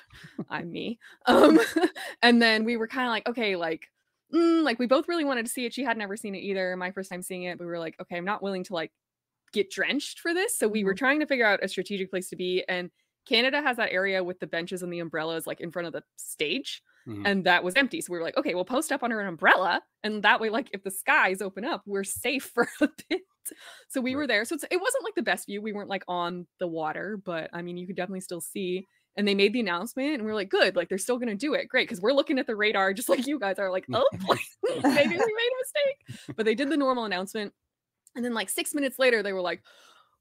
I'm me. And then we were kind of like, okay, like we both really wanted to see it. She had never seen it either. My first time seeing it, but we were like, okay, I'm not willing to like get drenched for this. So we were trying to figure out a strategic place to be. And Canada has that area with the benches and the umbrellas like in front of the stage. And that was empty. So we were like, okay, we'll post up under an umbrella. And that way, like if the skies open up, we're safe for a bit. So we were there. So it wasn't like the best view. We weren't like on the water, but I mean, you could definitely still see. And they made the announcement and we were like, good, like they're still going to do it. Great. Cause we're looking at the radar, just like you guys are like, oh, maybe we made a mistake. But they did the normal announcement. And then like 6 minutes later, they were like,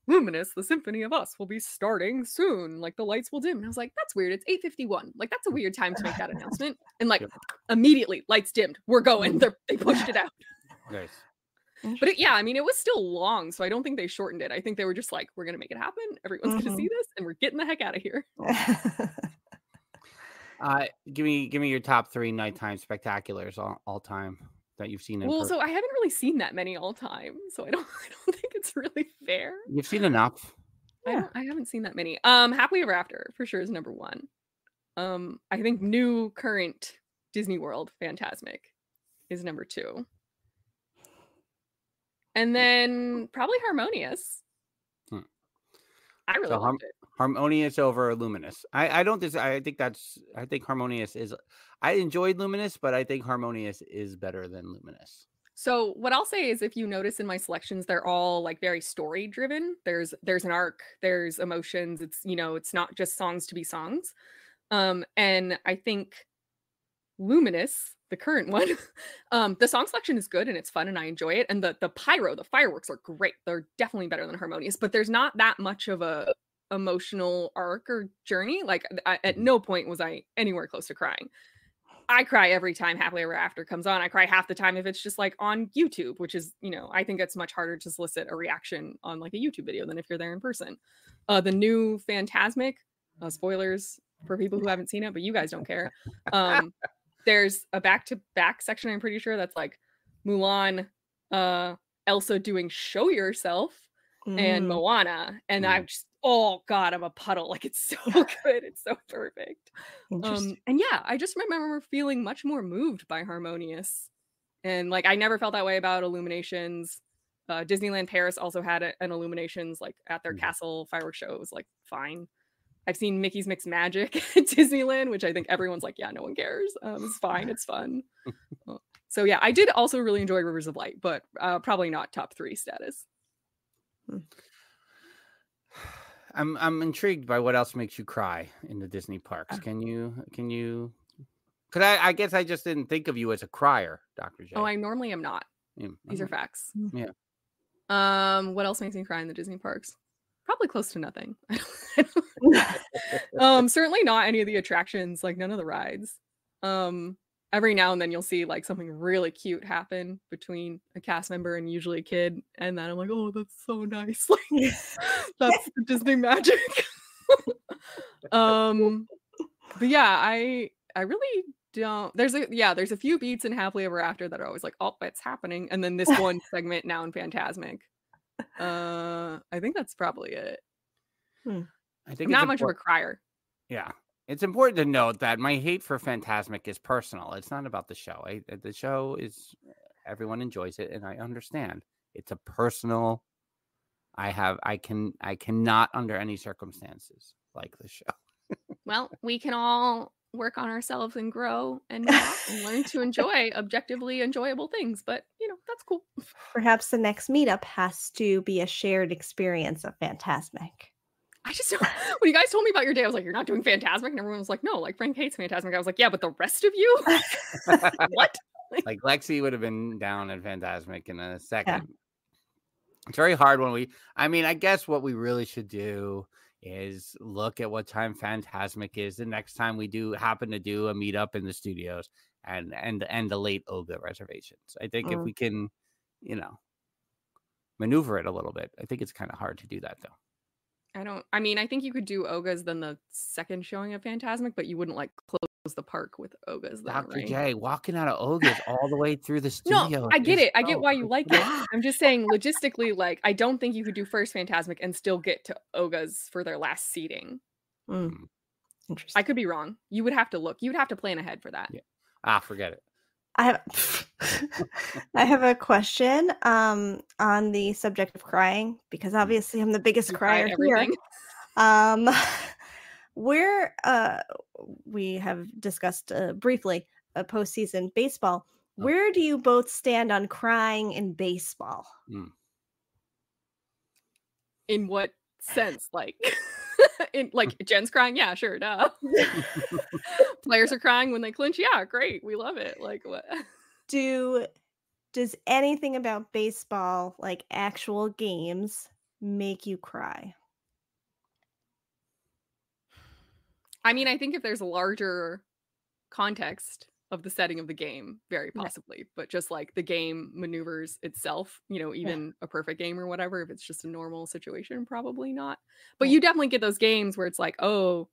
Luminous, the Symphony of Us will be starting soon. Like the lights will dim. And I was like, that's weird. It's 8:51. Like that's a weird time to make that announcement. And like immediately lights dimmed. We're going. They pushed it out. Nice. But it was still long. So I don't think they shortened it. I think they were just like, we're going to make it happen. Everyone's going to see this and we're getting the heck out of here. Give me your top 3 nighttime spectaculars all time that you've seen. So I haven't really seen that many all time. So I don't think it's really fair. You've seen enough. Yeah. I haven't seen that many. Happily Ever After for sure is number 1. I think new current Disney World Fantasmic is number 2. And then probably Harmonious. I really loved it. Harmonious over Luminous. I think Harmonious is. I enjoyed Luminous, but I think Harmonious is better than Luminous. So what I'll say is, if you notice in my selections, they're all like very story driven. There's an arc, there's emotions. It's, you know, it's not just songs to be songs. And I think Luminous, the current one, the song selection is good and it's fun and I enjoy it. And the fireworks are great. They're definitely better than Harmonious, but there's not that much of a emotional arc or journey. Like at no point was I anywhere close to crying. I cry every time Happily Ever After comes on. I cry half the time if it's just like on YouTube, which is, you know, I think it's much harder to solicit a reaction on like a YouTube video than if you're there in person. The new Fantasmic, spoilers for people who haven't seen it, but you guys don't care. There's a back-to-back section, I'm pretty sure, that's like Mulan, Elsa doing Show Yourself, and Moana. And I'm just, oh God, I'm a puddle. Like, it's so good. It's so perfect. And yeah, I just remember feeling much more moved by Harmonious. And like, I never felt that way about Illuminations. Disneyland Paris also had an Illuminations, like at their castle fireworks show. It was like fine. I've seen Mickey's Mixed Magic at Disneyland, which I think everyone's like, yeah, no one cares. It's fine. It's fun. So yeah, I did also really enjoy Rivers of Light, but probably not top 3 status. I'm intrigued by what else makes you cry in the Disney parks. Can you? Because I guess I just didn't think of you as a crier, Dr. J. Oh, I normally am not. Yeah. These are facts. Yeah. What else makes me cry in the Disney parks? Probably close to nothing. Certainly not any of the attractions, like none of the rides. Every now and then you'll see like something really cute happen between a cast member and usually a kid, and then I'm like, oh, that's so nice. Like that's the Disney magic. But yeah, I really don't. There's a few beats in Happily Ever After that are always like, oh, it's happening, and then this one segment now in Fantasmic. I think that's probably it. I think I'm not much of a crier. Yeah. It's important to note that my hate for Fantasmic is personal. It's not about the show. The show is, everyone enjoys it, and I understand. It's a personal. I cannot under any circumstances like the show. Well, we can all work on ourselves and grow and learn to enjoy objectively enjoyable things. But you know, that's cool. Perhaps the next meetup has to be a shared experience of Fantasmic. I just, when you guys told me about your day, I was like, you're not doing Fantasmic? And everyone was like, no, like Frank hates Fantasmic. I was like, yeah, but the rest of you? What? Like Lexi would have been down at Fantasmic in a second. Yeah. It's very hard when I guess what we really should do is look at what time Fantasmic is the next time we happen to do a meetup in the studios and the late Olga reservations. I think if we can, maneuver it a little bit. I think it's kind of hard to do that though. I think you could do Oga's then the second showing of Fantasmic, but you wouldn't like close the park with Oga's then, Dr. right? J, walking out of Oga's all the way through the studio. No, I get it. I get why you like it. I'm just saying logistically, like, I don't think you could do first Fantasmic and still get to Oga's for their last seating. Interesting. I could be wrong. You would have to look. You would have to plan ahead for that. Yeah. Forget it. I have a question on the subject of crying, because obviously I'm the biggest crier here. Where we have discussed briefly postseason baseball. Where do you both stand on crying in baseball? In what sense? Like, Jen's crying? Yeah, sure, duh. Players are crying when they clinch? Yeah, great. We love it. Like, what? Does anything about baseball, like actual games, make you cry? I mean, I think if there's a larger context of the setting of the game, very possibly, but just like the game maneuvers itself, even a perfect game or whatever, if it's just a normal situation, probably not. But you definitely get those games where it's like, oh,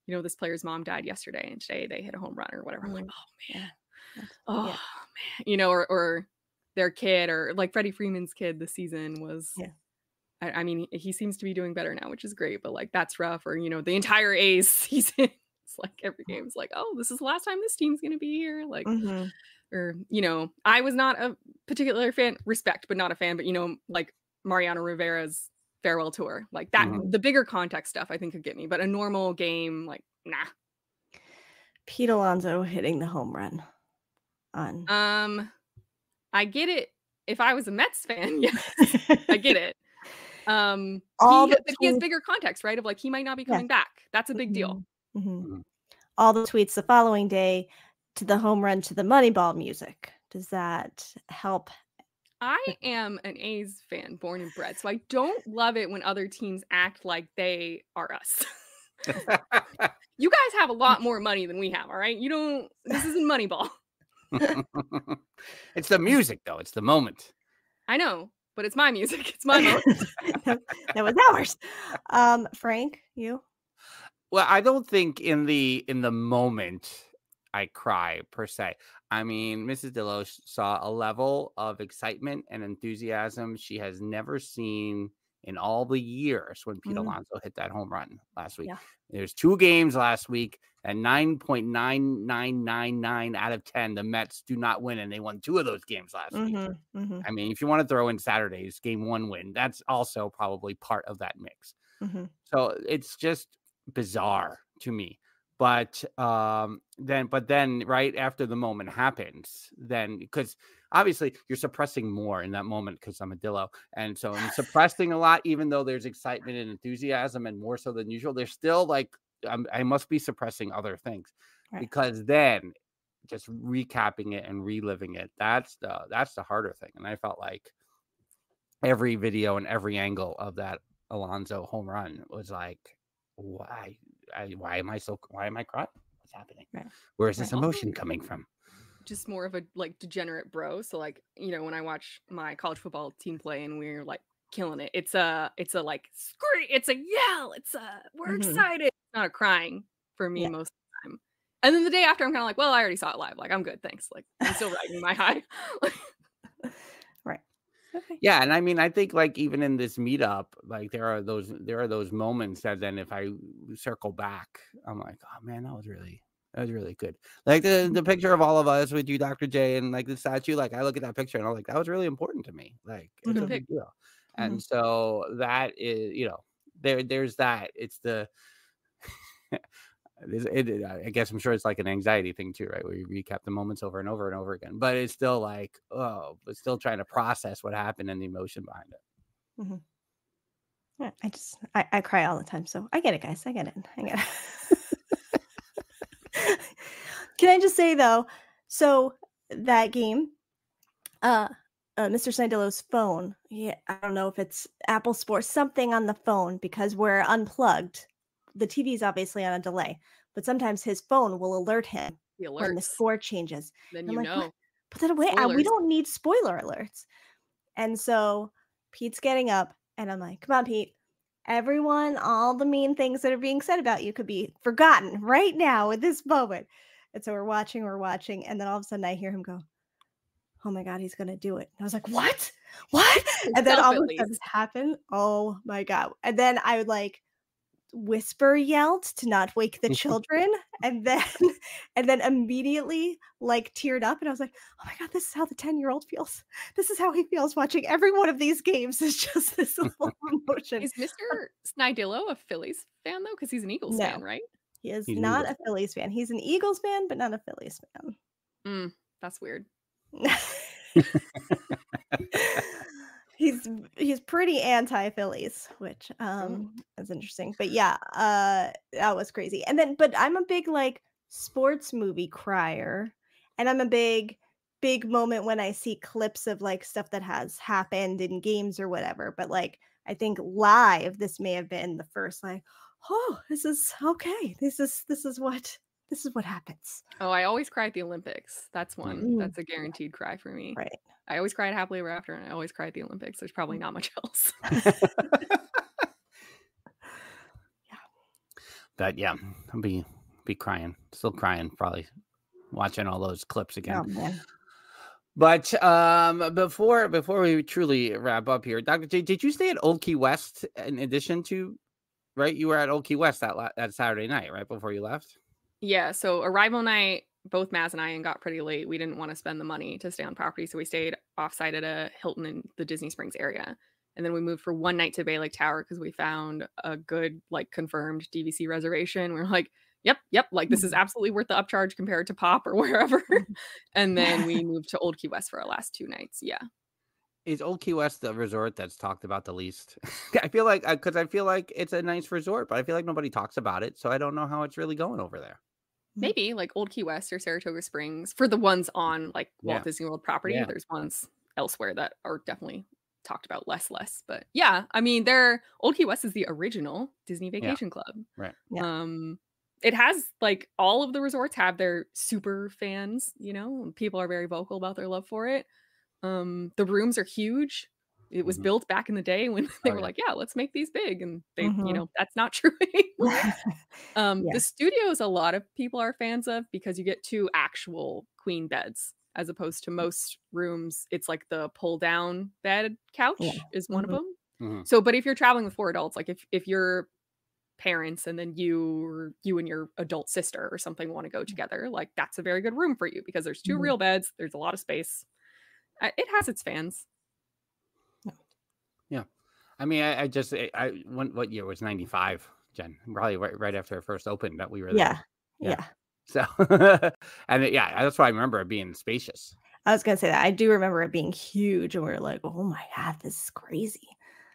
this player's mom died yesterday and today they hit a home run or whatever. I'm like, oh man, or their kid, or like Freddie Freeman's kid this season was I mean, he seems to be doing better now, which is great, but like that's rough. Or, the entire A's season, it's like every game's like, oh, this is the last time this team's gonna be here. Like, or I was not a particular fan, respect, but not a fan, but like Mariano Rivera's farewell tour, like that, the bigger context stuff I think could get me, but a normal game, like, nah. Pete Alonso hitting the home run on. I get it. If I was a Mets fan, yes, I get it. He has bigger context, right? Of like, he might not be coming back. That's a big deal. All the tweets the following day to the home run to the Moneyball music. Does that help? I am an A's fan, born and bred, so I don't love it when other teams act like they are us. You guys have a lot more money than we have, all right? This isn't Moneyball. It's the music, though. It's the moment. I know, but it's my music. It's my moment. That was ours. Frank, you? Well, I don't think in the moment I cry per se. I mean, Mrs. Dillo saw a level of excitement and enthusiasm she has never seen in all the years when Pete Alonso hit that home run last week. Yeah. There's 2 games last week, and 9.9999 out of 10, the Mets do not win, and they won 2 of those games last week. I mean, if you want to throw in Saturday's game 1 win, that's also probably part of that mix. So it's just bizarre to me. But then right after the moment happens, then because obviously you're suppressing more in that moment because I'm a Dillo. And so I'm suppressing a lot, even though there's excitement and enthusiasm and more so than usual. There's still like I must be suppressing other things because then just recapping it and reliving it. That's the harder thing. And I felt like every video and every angle of that Alonso home run was like, why am I crying? What's happening? Where is this emotion coming from? Just more of a like degenerate bro. So like, when I watch my college football team play and we're like killing it, it's a like scream, it's a yell, we're excited. It's not a crying for me most of the time. And then the day after I'm kind of like, well, I already saw it live. Like, I'm good, thanks. Like, I'm still riding my high. Right. Okay. Yeah, and I mean, I think like even in this meetup, like there are those moments that then if I circle back, I'm like, oh man, that was really good. Like the picture of all of us with you, Dr. J, and like the statue. Like I look at that picture and I'm like, that was really important to me. Like it's a big deal. And so that is, there's that. It's the. I guess I'm sure it's like an anxiety thing too, right? Where you recap the moments over and over and over again, but it's still like, but still trying to process what happened and the emotion behind it. Yeah, I cry all the time, so I get it, guys. I get it. Can I just say though, so that game, Mr. Snidillo's phone, I don't know if it's Apple Sports, something on the phone because we're unplugged. The TV is obviously on a delay, but sometimes his phone will alert him when the score changes. Then I'm like, what? Put that away. We don't need spoiler alerts. And so Pete's getting up, and I'm like, come on, Pete. Everyone, all the mean things that are being said about you could be forgotten right now at this moment. And so we're watching, and then all of a sudden I hear him go, oh my God, he's going to do it. And I was like, what? And then all of a sudden it happened. Oh my God. And then I would like whisper yelled to not wake the children and then immediately like teared up, and I was like, oh my God, this is how the 10-year-old feels. This is how he feels watching every one of these games. Is just this full emotion. Is Mr. Snidillo a Phillies fan though? Because he's an Eagles fan, right? He is not a Phillies fan. He's an Eagles fan, but not a Phillies fan. That's weird. He's pretty anti-Phillies, which is interesting. But yeah, that was crazy. And then, but I'm a big like sports movie crier, and I'm a big moment when I see clips of like stuff that has happened in games or whatever. But like, I think live, this may have been the first like, oh, this is okay. This is what happens. Oh, I always cry at the Olympics. That's one. That's a guaranteed cry for me. Right. I always cry at Happily Ever After, and I always cry at the Olympics. There's probably not much else. But yeah, I'll be crying, still crying, probably watching all those clips again. Oh, man. But before we truly wrap up here, Dr. J, did you stay at Old Key West in addition to, right? You were at Old Key West that Saturday night, right before you left? Yeah. So arrival night, both Maz and I got pretty late. We didn't want to spend the money to stay on property, so we stayed offsite at a Hilton in the Disney Springs area. And then we moved for one night to Bay Lake Tower because we found a good, like, confirmed DVC reservation. We were like, yep, like, this is absolutely worth the upcharge compared to Pop or wherever. And then we moved to Old Key West for our last 2 nights. Yeah. Is Old Key West the resort that's talked about the least? I feel like, because I feel like it's a nice resort, but I feel like nobody talks about it. So I don't know how it's really going over there. Maybe like Old Key West or Saratoga Springs for the ones on like Walt Disney World property. Yeah. There's ones elsewhere that are definitely talked about less, but yeah, I mean, Old Key West is the original Disney Vacation Club. Right. Yeah. It has, like, all of the resorts have their super fans, you know, people are very vocal about their love for it. The rooms are huge. It was built back in the day when they were like, yeah, let's make these big. And they, you know, that's not true anymore. The studios, a lot of people are fans of because you get 2 actual queen beds as opposed to most rooms. It's like the pull down bed couch is one of them. So, but if you're traveling with 4 adults, like if you're parents and then you and your adult sister or something want to go together, like that's a very good room for you because there's 2 real beds. There's a lot of space. It has its fans. Yeah. I mean, what year was 95, Jen? Probably right after it first opened that we were there. Yeah. So, and that's why I remember it being spacious. I was going to say that. I do remember it being huge and we were like, oh my God, this is crazy.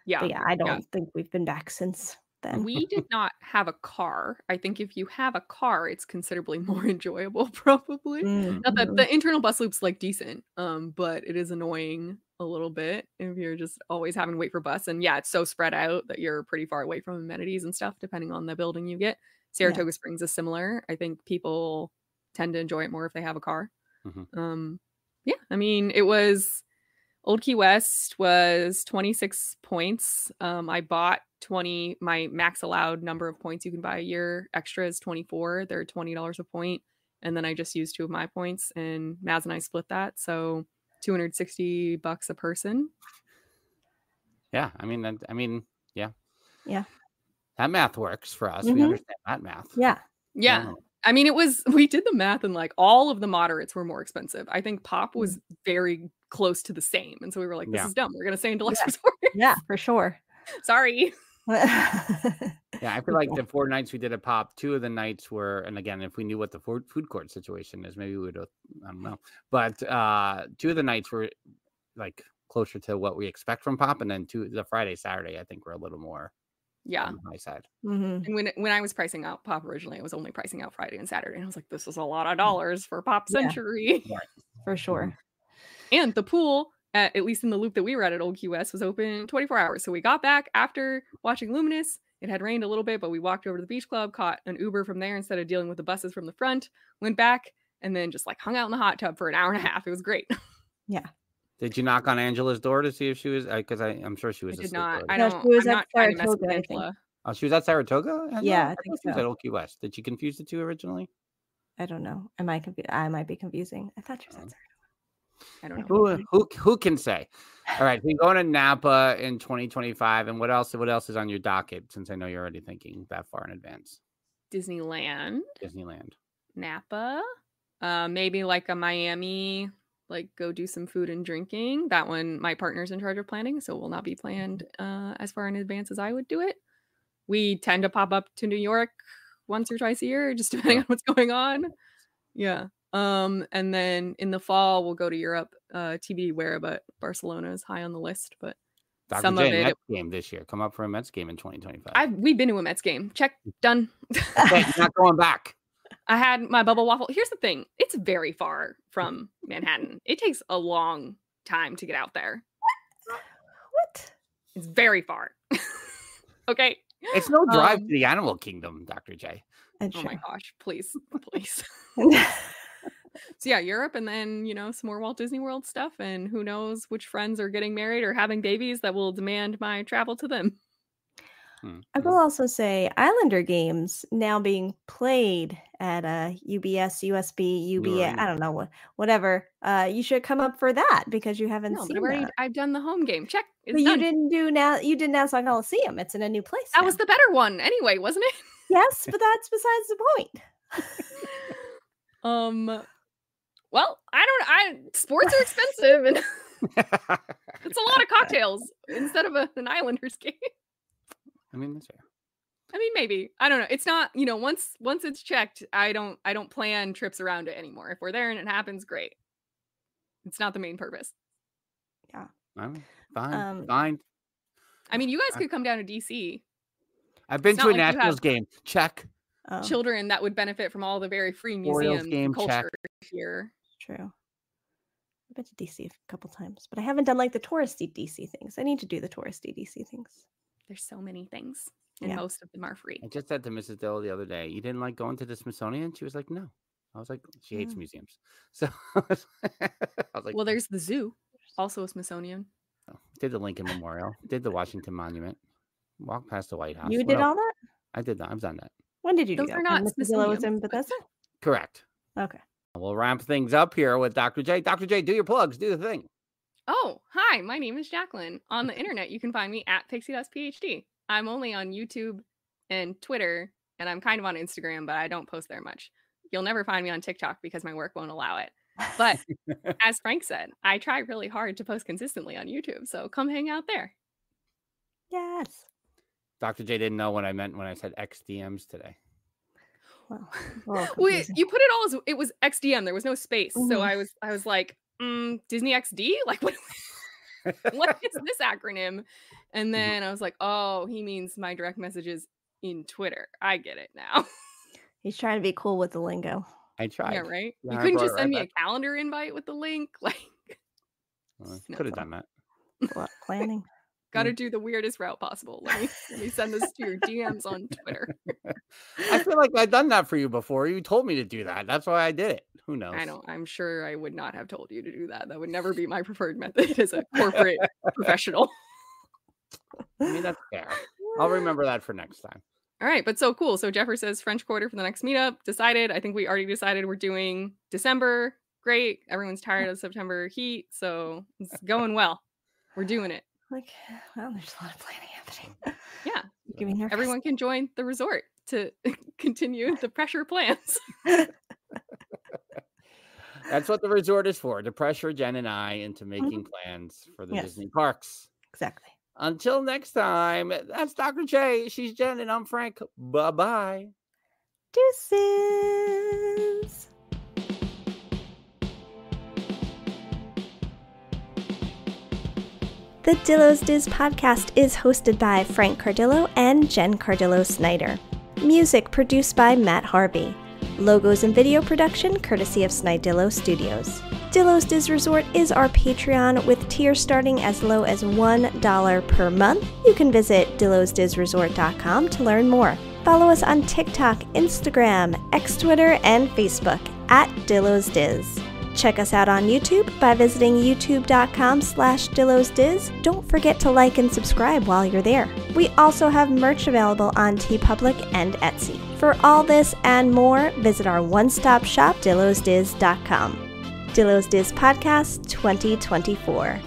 Yeah. But I don't think we've been back since then. We did not have a car. I think if you have a car, it's considerably more enjoyable, probably. Not that the internal bus loop's like decent, but it is annoying a little bit if you're just always having to wait for bus. And yeah, it's so spread out that you're pretty far away from amenities and stuff, depending on the building you get. Saratoga Springs is similar. I think people tend to enjoy it more if they have a car. Yeah, I mean, it was Old Key West was 26 points. I bought 20. My max allowed number of points you can buy a year extra is 24. They're $20 a point. And then I just used 2 of my points and Maz and I split that. So $260 a person. Yeah. I mean, yeah. Yeah. That math works for us. We understand that math. Yeah. Yeah. I mean, we did the math and like all of the moderates were more expensive. I think Pop was very close to the same. And so we were like, this is dumb. We're going to stay in deluxe resort. Yeah, for sure. Sorry. I feel like the 4 nights we did at Pop, 2 of the nights were, and again, if we knew what the food court situation is, maybe we would have, I don't know. But 2 of the nights were like closer to what we expect from Pop. And then the Friday, Saturday, I think were a little more. On my side. And when I was pricing out Pop originally, I was only pricing out Friday and Saturday. And I was like, this is a lot of dollars for Pop Century. For sure. And the pool, at least in the loop that we were at Old Key West, was open 24 hours. So we got back after watching Luminous. It had rained a little bit, but we walked over to the beach club, caught an Uber from there instead of dealing with the buses from the front, went back, and then just like hung out in the hot tub for an hour and a half. It was great. Yeah. Did you knock on Angela's door to see if she was? Because I'm sure she was. I did not. She was at Saratoga, I think. Oh, she was at Saratoga? Angela? Yeah, I think she was at Old Key West. Did she confuse the 2 originally? I don't know. I might be confusing. I thought she was at Saratoga. I don't know. Who can say? All right, so you're going to Napa in 2025, and what else is on your docket? Since I know you're already thinking that far in advance. Disneyland. Napa. Maybe like a Miami. Like go do some food and drinking. That one, my partner's in charge of planning, so it will not be planned as far in advance as I would do it. We tend to pop up to New York once or twice a year, just depending on what's going on. Yeah. And then in the fall, we'll go to Europe. TBD where, but Barcelona is high on the list. But Dr. some J, of it. Mets game this year. Come up for a Mets game in 2025. We've been to a Mets game. Check. Done. Okay, not going back. I had my bubble waffle. Here's the thing. It's very far from Manhattan. It takes a long time to get out there. What? It's very far. Okay. It's no drive to the animal kingdom, Dr. J. Oh my gosh. Please. So yeah, Europe and then, some more Walt Disney World stuff. And who knows which friends are getting married or having babies that will demand my travel to them. I will also say Islander games now being played at UBS, USB, UBA, Arena. I don't know, whatever. You should come up for that because you haven't No, seen but that. I've done the home game. Check. It's But done. you did Nassau Coliseum. It's in a new place That now. was the better one anyway, wasn't it? Yes, but that's besides the point. Well, sports are expensive and it's a lot of cocktails instead of an Islanders game. I mean, that's fair. I mean, maybe. I don't know. It's not, once it's checked, I don't plan trips around it anymore. If we're there and it happens, great. It's not the main purpose. Yeah. Fine. I mean, you guys could come down to DC. I've been It's to a not like you Nationals have- game. Check. Children that would benefit from all the very free Orioles museum game, culture here. True. I've been to DC a couple times, but I haven't done like the touristy DC things. I need to do the touristy DC things. There's so many things, and Yeah. most of them are free. I just said to Mrs. Dillo the other day, you didn't like going to the Smithsonian? She was like, no. I was like, she hates museums. So I was like, Well, there's the zoo, also a Smithsonian. did the Lincoln Memorial, did the Washington Monument, walked past the White House. You What did else? all that? I did that. I've done that. When did you do Those that? are When not Mrs. Dillo was in Smithsonian, but- Bethesda? Correct. Okay. We'll ramp things up here with Dr. J. Dr. J, do your plugs. Do the thing. Oh, hi, my name is Jacqueline. On the internet, you can find me at PixieDustPhD. I'm only on YouTube and Twitter, and I'm kind of on Instagram, but I don't post there much. You'll never find me on TikTok because my work won't allow it. But as Frank said, I try really hard to post consistently on YouTube, so come hang out there. Yes. Dr. J didn't know what I meant when I said XDMs today. Well, Wait, you put it all as it was XDM. There was no space, so Mhm. I was like, Disney XD? Like what? What is this acronym? And then I was like, oh, he means my direct messages in Twitter. I get it now. He's trying to be cool with the lingo. I tried. Yeah, right. Yeah, You I couldn't brought just it send right me a calendar invite with the link. Like, No, Could have it's done that. Planning. got to do the weirdest route possible. Let me send this to your DMs on Twitter. I feel like I've done that for you before. You told me to do that. That's why I did it. Who knows? I know. I'm sure I would not have told you to do that. That would never be my preferred method as a corporate professional. I mean, that's fair. I'll remember that for next time. All right, but so cool. So Jeffer says French Quarter for the next meetup. Decided. I think we already decided we're doing December. Great. Everyone's tired of September heat, so it's going well. We're doing it. Like, well, there's a lot of planning happening. Yeah. Give me nervous. Everyone can join the resort to continue the pressure plans. That's what the resort is for, to pressure Jen and I into making plans for the Yes. Disney parks. Exactly. Until next time, that's Dr. J. She's Jen, and I'm Frank. Bye-bye. Deuces. The Dillo's Diz podcast is hosted by Frank Cardillo and Jen Cardillo Snyder. Music produced by Matt Harvey. Logos and video production courtesy of Snidillo Studios. Dillo's Diz Resort is our Patreon with tiers starting as low as $1 per month. You can visit dillosdizresort.com to learn more. Follow us on TikTok, Instagram, X Twitter, and Facebook at Dillo's Diz. Check us out on YouTube by visiting youtube.com/DillosDiz. Don't forget to like and subscribe while you're there. We also have merch available on TeePublic and Etsy. For all this and more, visit our one-stop shop, dillosdiz.com. Dillo's Diz Podcast 2024.